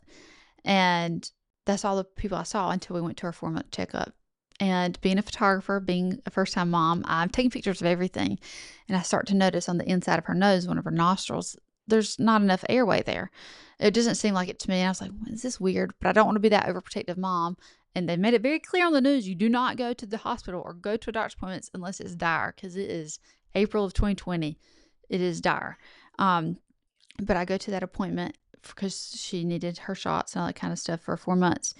And that's all the people I saw until we went to our 4 month checkup. And being a photographer, being a first time mom, I'm taking pictures of everything. And I start to notice on the inside of her nose, one of her nostrils, there's not enough airway there. It doesn't seem like it to me. And I was like, well, is this weird? But I don't want to be that overprotective mom. And they made it very clear on the news, you do not go to the hospital or go to a doctor's appointments unless it's dire, because it is April of 2020. It is dire. Um, but I go to that appointment because she needed her shots and all that kind of stuff for 4 months.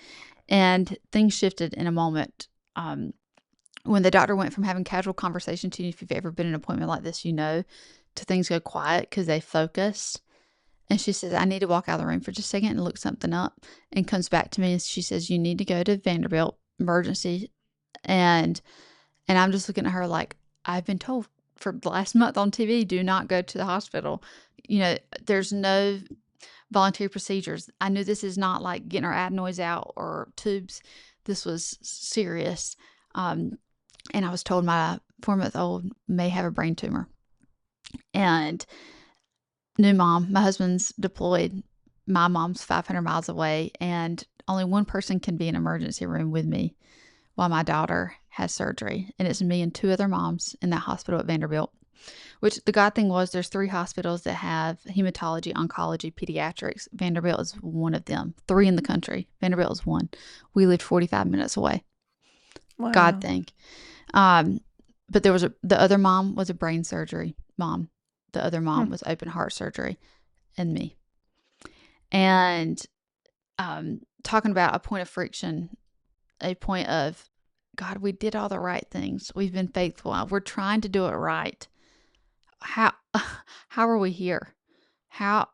And things shifted in a moment. When the doctor went from having casual conversation to, if you've ever been in an appointment like this, to things go quiet because they focus. And she says, I need to walk out of the room for just a second and look something up. And comes back to me and she says, you need to go to Vanderbilt emergency. And I'm just looking at her like, I've been told for the last month on TV, do not go to the hospital. There's no voluntary procedures. I knew this is not like getting our adenoids out or tubes. This was serious. And I was told my 4-month-old may have a brain tumor. And new mom, my husband's deployed. My mom's 500 miles away, and only one person can be in an emergency room with me while my daughter has surgery. And it's me and 2 other moms in that hospital at Vanderbilt. Which the God thing was, there's 3 hospitals that have hematology, oncology, pediatrics. Vanderbilt is one of them. 3 in the country. Vanderbilt is one. We lived 45 minutes away. Wow. God thing. But the other mom was a brain surgery mom. The other mom was open heart surgery, and me. And talking about a point of friction, a point of, God, we did all the right things. We've been faithful. We're trying to do it right. How are we here? How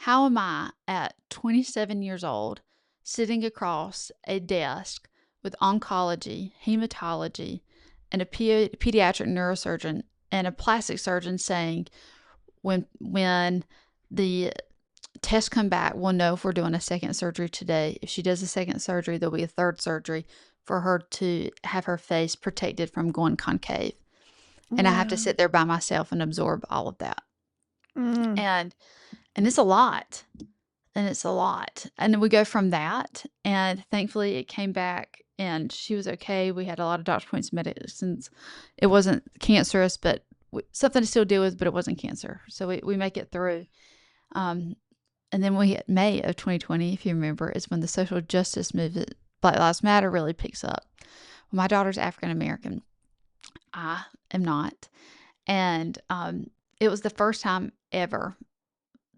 am I at 27 years old sitting across a desk with oncology, hematology, and a pediatric neurosurgeon and a plastic surgeon saying, when the tests come back, we'll know if we're doing a second surgery today. If she does a second surgery, there'll be a third surgery for her to have her face protected from going concave. And I have to sit there by myself and absorb all of that. And it's a lot. And it's a lot. And then we go from that. And thankfully it came back and she was okay. We had a lot of doctor appointments, medicines. It wasn't cancerous, but something to still deal with, but it wasn't cancer. So we make it through. And then we hit May of 2020, if you remember, is when the social justice movement, Black Lives Matter, really picks up. Well, my daughter's African American. I am not. And it was the first time ever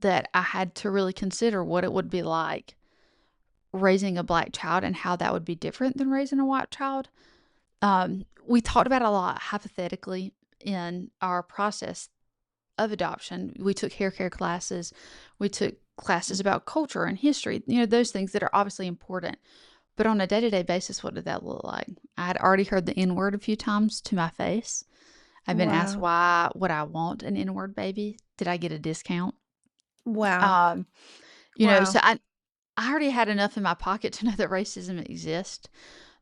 that I had to really consider what it would be like raising a Black child and how that would be different than raising a white child. We talked about it a lot hypothetically in our process of adoption. We took hair care classes. We took classes about culture and history, those things that are obviously important. But on a day-to-day basis, what did that look like? I had already heard the N-word a few times to my face. I've been asked why would I want an N-word baby? Did I get a discount? Wow. So I already had enough in my pocket to know that racism exists.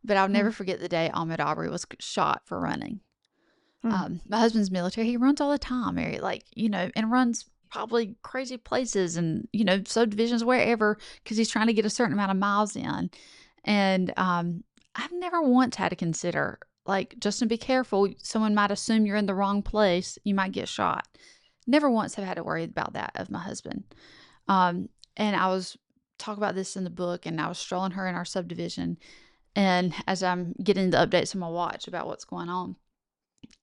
But I'll never forget the day Ahmaud Arbery was shot for running. My husband's military. He runs all the time, and runs probably crazy places and, subdivisions, wherever, because he's trying to get a certain amount of miles in. And I've never once had to consider, Justin, be careful. Someone might assume you're in the wrong place. You might get shot. Never once have had to worry about that of my husband. And I was talk about this in the book, and I was strolling her in our subdivision. And as I'm getting the updates on my watch about what's going on,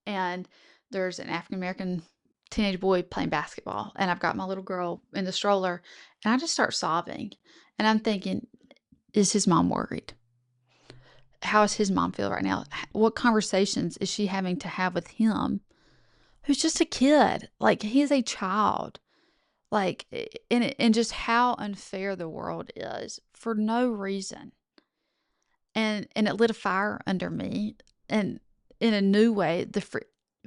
and there's an African-American teenage boy playing basketball, and I've got my little girl in the stroller, and I just start sobbing. And I'm thinking, is his mom worried? How does his mom feel right now? What conversations is she having to have with him, who's just a kid? He is a child. And just how unfair the world is for no reason. And it lit a fire under me, and in a new way,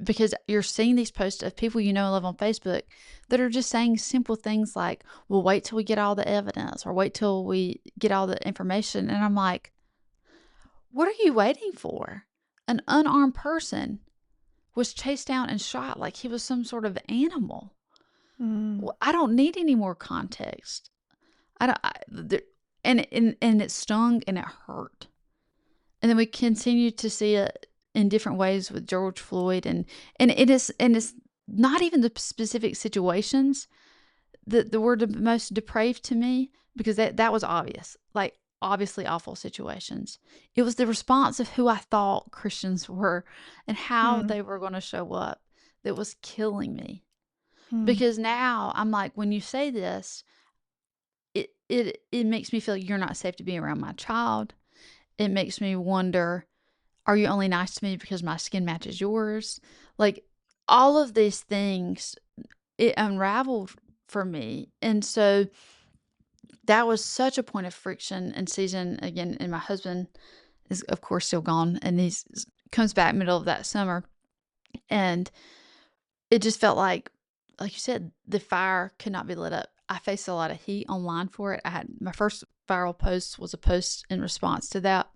because you're seeing these posts of people and love on Facebook that are just saying simple things like, well, wait till we get all the evidence, or wait till we get all the information. And I'm like, what are you waiting for? An unarmed person was chased down and shot like he was some sort of animal. I don't need any more context. And it stung and it hurt. And then we continue to see it in different ways with George Floyd, and it's not even the specific situations that were the most depraved to me, because that was obvious, obviously awful situations. It was the response of who I thought Christians were and how they were going to show up that was killing me. Mm. Because now I'm like, when you say this, it makes me feel you're not safe to be around my child. It makes me wonder, are you only nice to me because my skin matches yours? Like, all of these things, it unraveled for me. And so that was such a point of friction and season again. And my husband is, of course, still gone, and he's comes back middle of that summer. And it just felt like you said, the fire could not be lit up. I faced a lot of heat online for it. I had my first viral post was a post in response to that.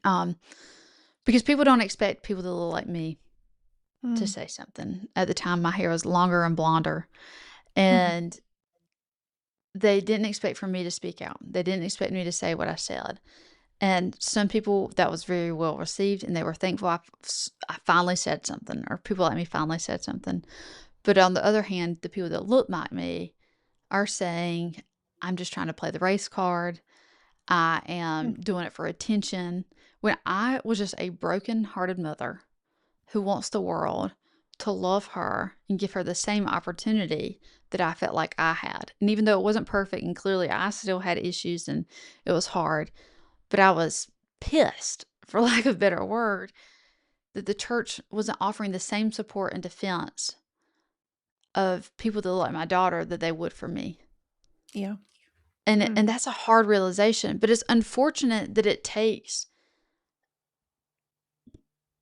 Um, because people don't expect people to look like me to Mm. say something. At the time, my hair was longer and blonder, Mhm. and they didn't expect for me to speak out. They didn't expect me to say what I said. And some people that was very well received, and they were thankful I finally said something, or people like me finally said something. But on the other hand, the people that look like me are saying, I'm just trying to play the race card. I am Mm. doing it for attention. When I was just a broken hearted mother who wants the world to love her and give her the same opportunity that I felt like I had. And even though it wasn't perfect, and clearly I still had issues and it was hard, but I was pissed, for lack of a better word, that the church wasn't offering the same support and defense of people that look like my daughter that they would for me. Yeah. And Mm. and that's a hard realization, but it's unfortunate that it takes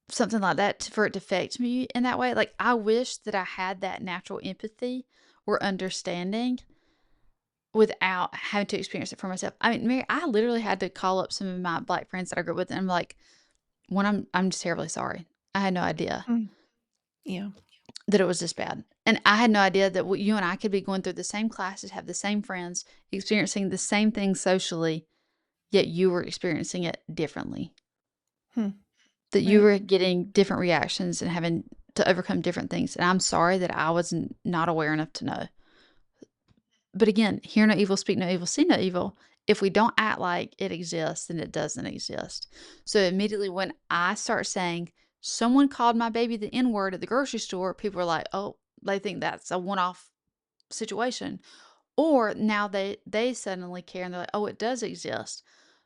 something like that for it to affect me in that way. Like, I wish that I had that natural empathy or understanding without having to experience it for myself. I mean, Mary, I literally had to call up some of my Black friends that I grew up with, and I'm like, "One, I'm just terribly sorry. I had no idea Mm. Yeah. that it was this bad, and I had no idea that you and I could be going through the same classes, have the same friends, experiencing the same things socially, yet you were experiencing it differently. Hmm. That you Right. were getting different reactions and having to overcome different things, and I'm sorry that I was not aware enough to know." But again, hear no evil, speak no evil, see no evil. If we don't act like it exists, then it doesn't exist. So immediately when I start saying, someone called my baby the N word at the grocery store, people are like, oh, they think that's a one off situation. Or now they suddenly care and they're like, oh, it does exist.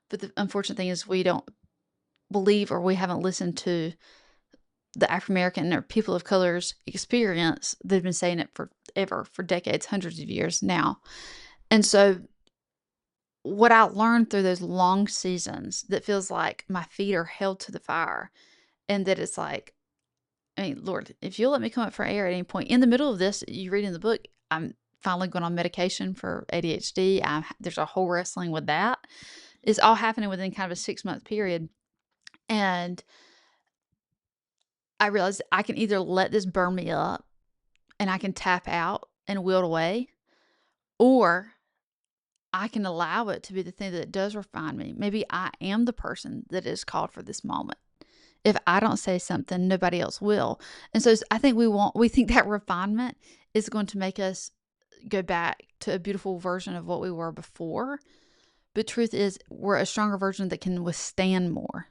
But the unfortunate thing is we don't believe, or we haven't listened to the African American or people of color's experience. They've been saying it forever, for decades, hundreds of years now. And so what I learned through those long seasons that feels like my feet are held to the fire, and that it's like, I mean, Lord, if you'll let me come up for air at any point in the middle of this, you read in the book, I'm finally going on medication for ADHD. There's a whole wrestling with that. It's all happening within kind of a 6-month period. And I realized I can either let this burn me up and I can tap out and wilt away, or I can allow it to be the thing that does refine me. Maybe I am the person that is called for this moment. If I don't say something, nobody else will. And so I think we think that refinement is going to make us go back to a beautiful version of what we were before. But truth is, we're a stronger version that can withstand more.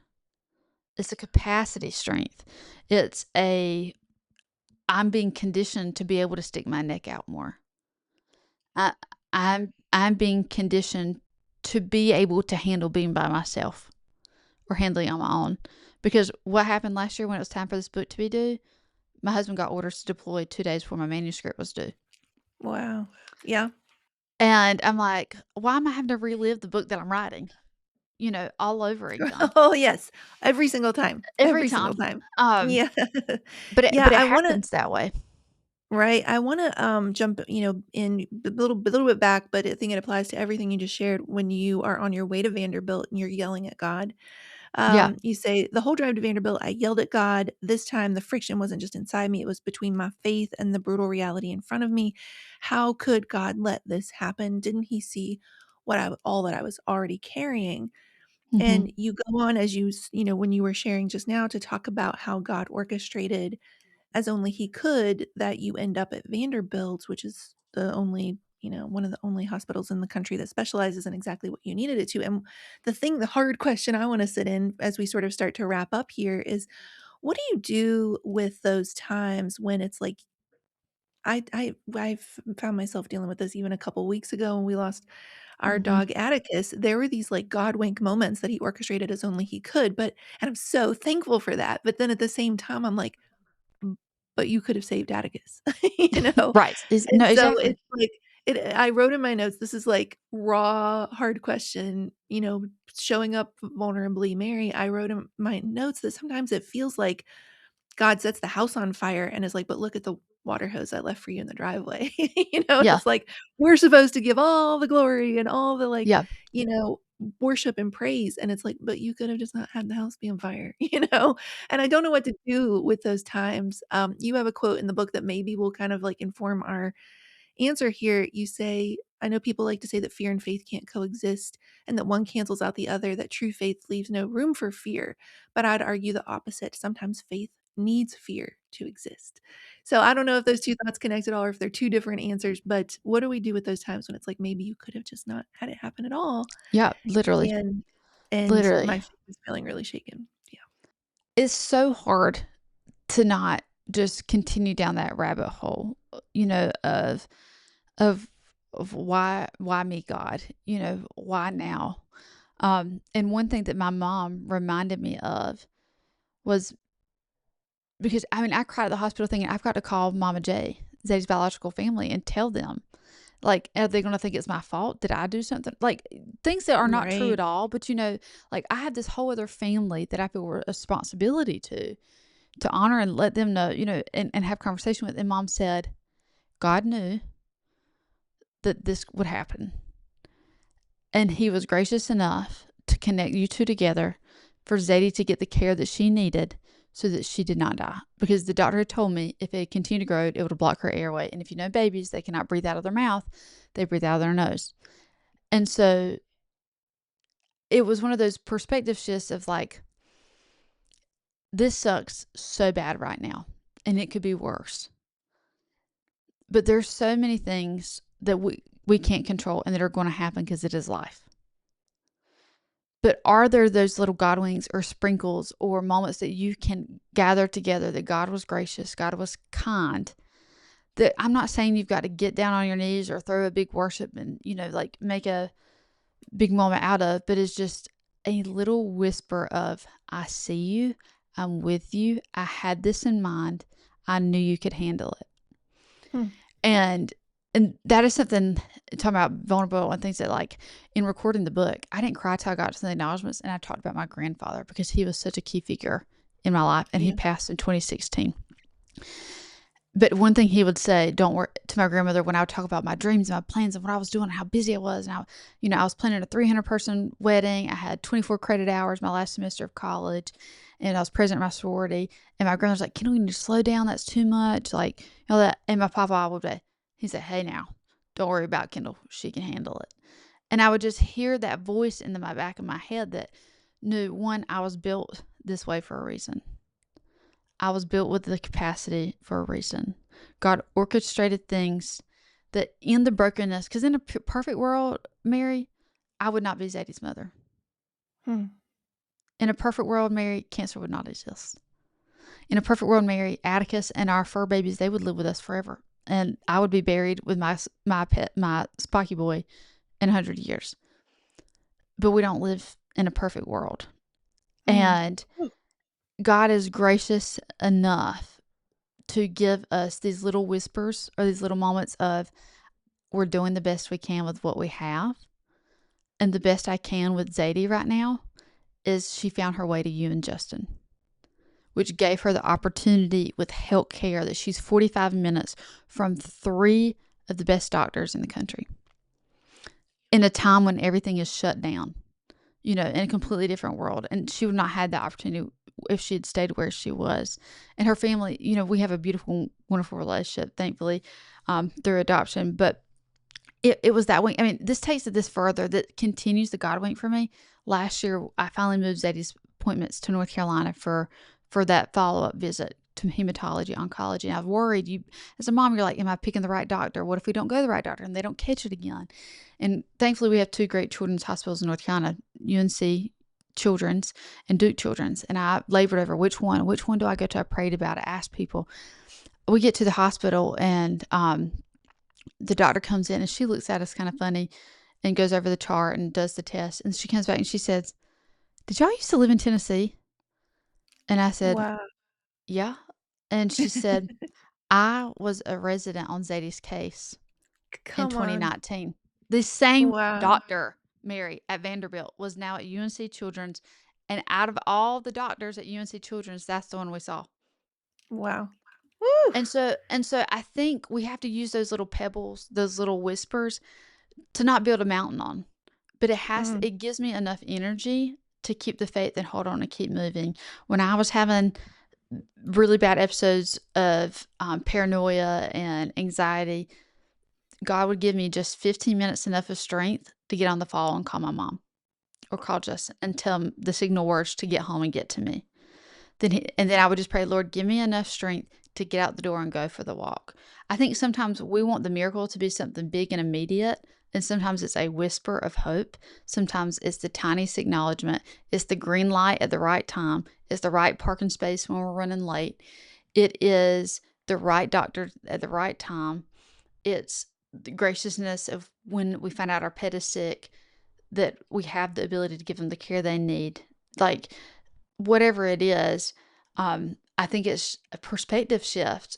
It's a capacity strength. It's a I'm being conditioned to be able to stick my neck out more. I, I'm being conditioned to be able to handle being by myself or handling on my own. Because what happened last year when it was time for this book to be due, my husband got orders to deploy 2 days before my manuscript was due. Wow. Yeah. And I'm like, why am I having to relive the book that I'm writing, all over again Oh, yes. Every single time. every Every single time? time. Um, Yeah. but it, Yeah, but it I wanna happens that way. right, I wanna, jump, in a little bit back, but I think it applies to everything you just shared when you are on your way to Vanderbilt and you're yelling at God. Yeah. You say, "The whole drive to Vanderbilt, I yelled at God. This time, the friction wasn't just inside me, it was between my faith and the brutal reality in front of me. How could God let this happen? Didn't he see all that I was already carrying?" Hmm. And you go on as when you were sharing just now to talk about how God orchestrated as only he could that you end up at Vanderbilt, which is one of the only hospitals in the country that specializes in exactly what you needed it to. And the hard question I want to sit in as we sort of start to wrap up here is what do you do with those times when it's like, I've found myself dealing with this even a couple weeks ago when we lost our Mhm. dog Atticus. There were these like God wink moments that he orchestrated as only he could, and I'm so thankful for that. But then at the same time, I'm like, but you could have saved Atticus, you know? Right. And No, so exactly. it's like I wrote in my notes, this is like raw, hard question, showing up vulnerably, Mary. I wrote in my notes that sometimes it feels like God sets the house on fire and is like, "But look at the water hose I left for you in the driveway." And Yeah. it's like, we're supposed to give all the glory and all the, like, Yeah. you know, worship and praise, and it's like, "But you could have just not had the house be on fire," you know? And I don't know what to do with those times. You have a quote in the book that maybe will kind of, like, inform our answer here. You say, I know people like to say that fear and faith can't coexist and that one cancels out the other, that true faith leaves no room for fear. But I'd argue the opposite. Sometimes faith needs fear to exist. So I don't know if those two thoughts connect at all or if they're two different answers, but what do we do with those times when it's like maybe you could have just not had it happen at all? Yeah. Literally. And my Literally. faith is feeling really shaken. Yeah. It's so hard to not just continue down that rabbit hole, of of why me, God? Why now? And one thing that my mom reminded me of was because I cried at the hospital thinking I've got to call Mama J, Zay's biological family, and tell them. Like, are they going to think it's my fault? Did I do something? Like, things that are not true Right. at all. But, like, I have this whole other family that I feel a responsibility to honor and let them know, and have conversation with. And mom said, God knew that this would happen. And he was gracious enough to connect you two together for Zadie to get the care that she needed so that she did not die. Because the doctor had told me if it continued to grow, it would block her airway. And if you know babies, they cannot breathe out of their mouth, they breathe out of their nose. And so it was one of those perspective shifts of like, this sucks so bad right now, and it could be worse. But there's so many things that we can't control and that are going to happen because it is life. But are there those little God winks or sprinkles or moments that you can gather together that God was gracious, God was kind? That I'm not saying you've got to get down on your knees or throw a big worship and, like make a big moment out of, but it's just a little whisper of, I see you, I'm with you, I had this in mind, I knew you could handle it. Hmm. And that is something, talking about vulnerable and things that, like, in recording the book, I didn't cry till I got to the acknowledgments, and I talked about my grandfather because he was such a key figure in my life, and he Yeah. passed in 2016. But one thing he would say, don't worry, to my grandmother, when I would talk about my dreams and my plans and what I was doing and how busy I was. And I was planning a 300 person wedding. I had 24 credit hours my last semester of college, and I was president of my sorority. And my grandmother's like, Kendall, you need to slow down. That's too much. Like, that. And my papa would say, he said, hey, now, don't worry about Kendall. She can handle it. And I would just hear that voice in my back of my head that knew, one, I was built this way for a reason. I was built with the capacity for a reason. God orchestrated things that in the brokenness, because in a perfect world, Mary, I would not be Zadie's mother. Hmm. In a perfect world, Mary, cancer would not exist. In a perfect world, Mary, Atticus and our fur babies, they would live with us forever. And I would be buried with my pet, my Spocky boy, in 100 years. But we don't live in a perfect world. And God is gracious enough to give us these little whispers or these little moments of, we're doing the best we can with what we have. And the best I can with Zadie right now is she found her way to you and Justin, which gave her the opportunity with health care that she's 45 minutes from 3 of the best doctors in the country in a time when everything is shut down, in a completely different world. And she would not have had that opportunity if she had stayed where she was. And her family, we have a beautiful, wonderful relationship, thankfully, through adoption. But it was that wink. I mean, this takes it this further, that continues the God wink for me. Last year, I finally moved Zadie's appointments to North Carolina for that follow-up visit to hematology, oncology. And I was worried, as a mom, you're like, am I picking the right doctor? What if we don't go to the right doctor and they don't catch it again? And thankfully, we have 2 great children's hospitals in North Carolina, UNC Children's and Duke Children's. And I labored over which one do I go to? I prayed about it, asked people. we get to the hospital, and the doctor comes in, and she looks at us kind of funny and goes over the chart and does the test. And she comes back and she says, "Did y'all used to live in Tennessee?" And I said, Wow. "Yeah." And she said, "I was a resident on Zadie's case in Come on. 2019. The same Wow. doctor, Mary, at Vanderbilt was now at UNC Children's. And out of all the doctors at UNC Children's, that's the one we saw." Wow. Woo! And so I think we have to use those little pebbles, those little whispers, to not build a mountain on. But Mm. it gives me enough energy to keep the faith and hold on and keep moving. When I was having really bad episodes of paranoia and anxiety, God would give me just 15 minutes enough of strength to get on the phone and call my mom or call Justin and tell him the signal words to get home and get to me. And then I would just pray, "Lord, give me enough strength to get out the door and go for the walk." I think sometimes we want the miracle to be something big and immediate, and sometimes it's a whisper of hope. Sometimes it's the tiniest acknowledgement. It's the green light at the right time. It's the right parking space when we're running late. It is the right doctor at the right time. It's the graciousness of when we find out our pet is sick, that we have the ability to give them the care they need. Like, whatever it is, I think it's a perspective shift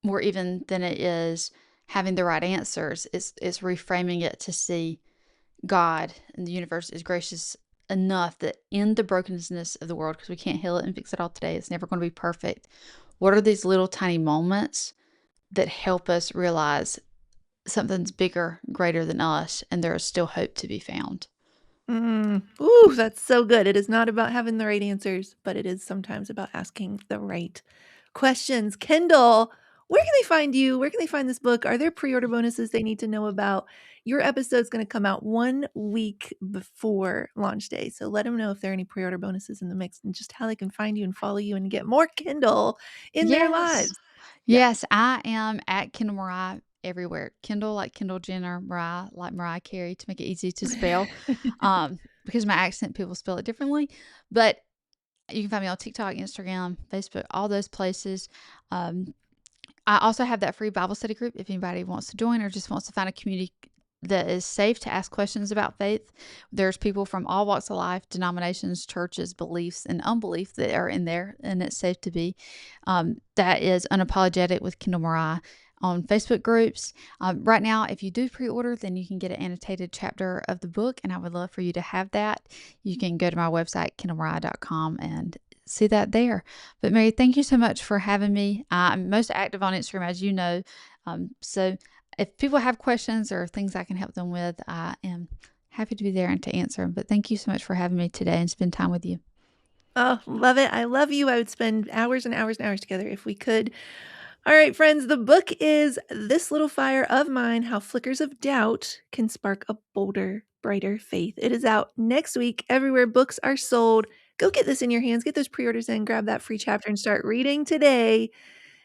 more even than it is having the right answers. It's reframing it to see God and the universe is gracious enough that in the brokenness of the world, because we can't heal it and fix it all today, it's never going to be perfect. What are these little tiny moments that help us realize something's bigger, greater than us, and there is still hope to be found? Mm. Ooh, that's so good. It is not about having the right answers, but it is sometimes about asking the right questions. Kendall, where can they find you? Where can they find this book? Are there pre-order bonuses they need to know about? Your episode's going to come out 1 week before launch day. So let them know if there are any pre-order bonuses in the mix and just how they can find you and follow you and get more Kendall in their Yes. lives. Yeah. Yes, I am at Kendall Mariah everywhere. Kendall like Kendall Jenner, Mariah like Mariah Carey, to make it easy to spell. Because my accent, people spell it differently. But you can find me on TikTok, Instagram, Facebook, all those places. Um, I also have that free Bible study group if anybody wants to join or just wants to find a community that is safe to ask questions about faith. There's people from all walks of life, denominations, churches, beliefs, and unbelief that are in there, and it's safe to be. That is Unapologetic with Kendall Mariah on Facebook groups. Right now, if you do pre-order, then you can get an annotated chapter of the book, and I would love for you to have that. You can go to my website, kendallmariah.com, and see that there. But Mary, thank you so much for having me. I'm most active on Instagram, as you know. So if people have questions or things I can help them with, I am happy to be there and to answer them. But thank you so much for having me today and spend time with you. Oh, love it. I love you. I would spend hours and hours and hours together if we could. All right, friends, the book is This Little Fire of Mine, How Flickers of Doubt Can Spark a Bolder, Brighter Faith. It is out next week everywhere books are sold. Go get this in your hands, get those pre-orders in, grab that free chapter and start reading today.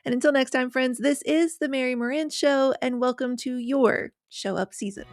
And until next time, friends, this is the Mary Moran Show, and welcome to your Show Up season.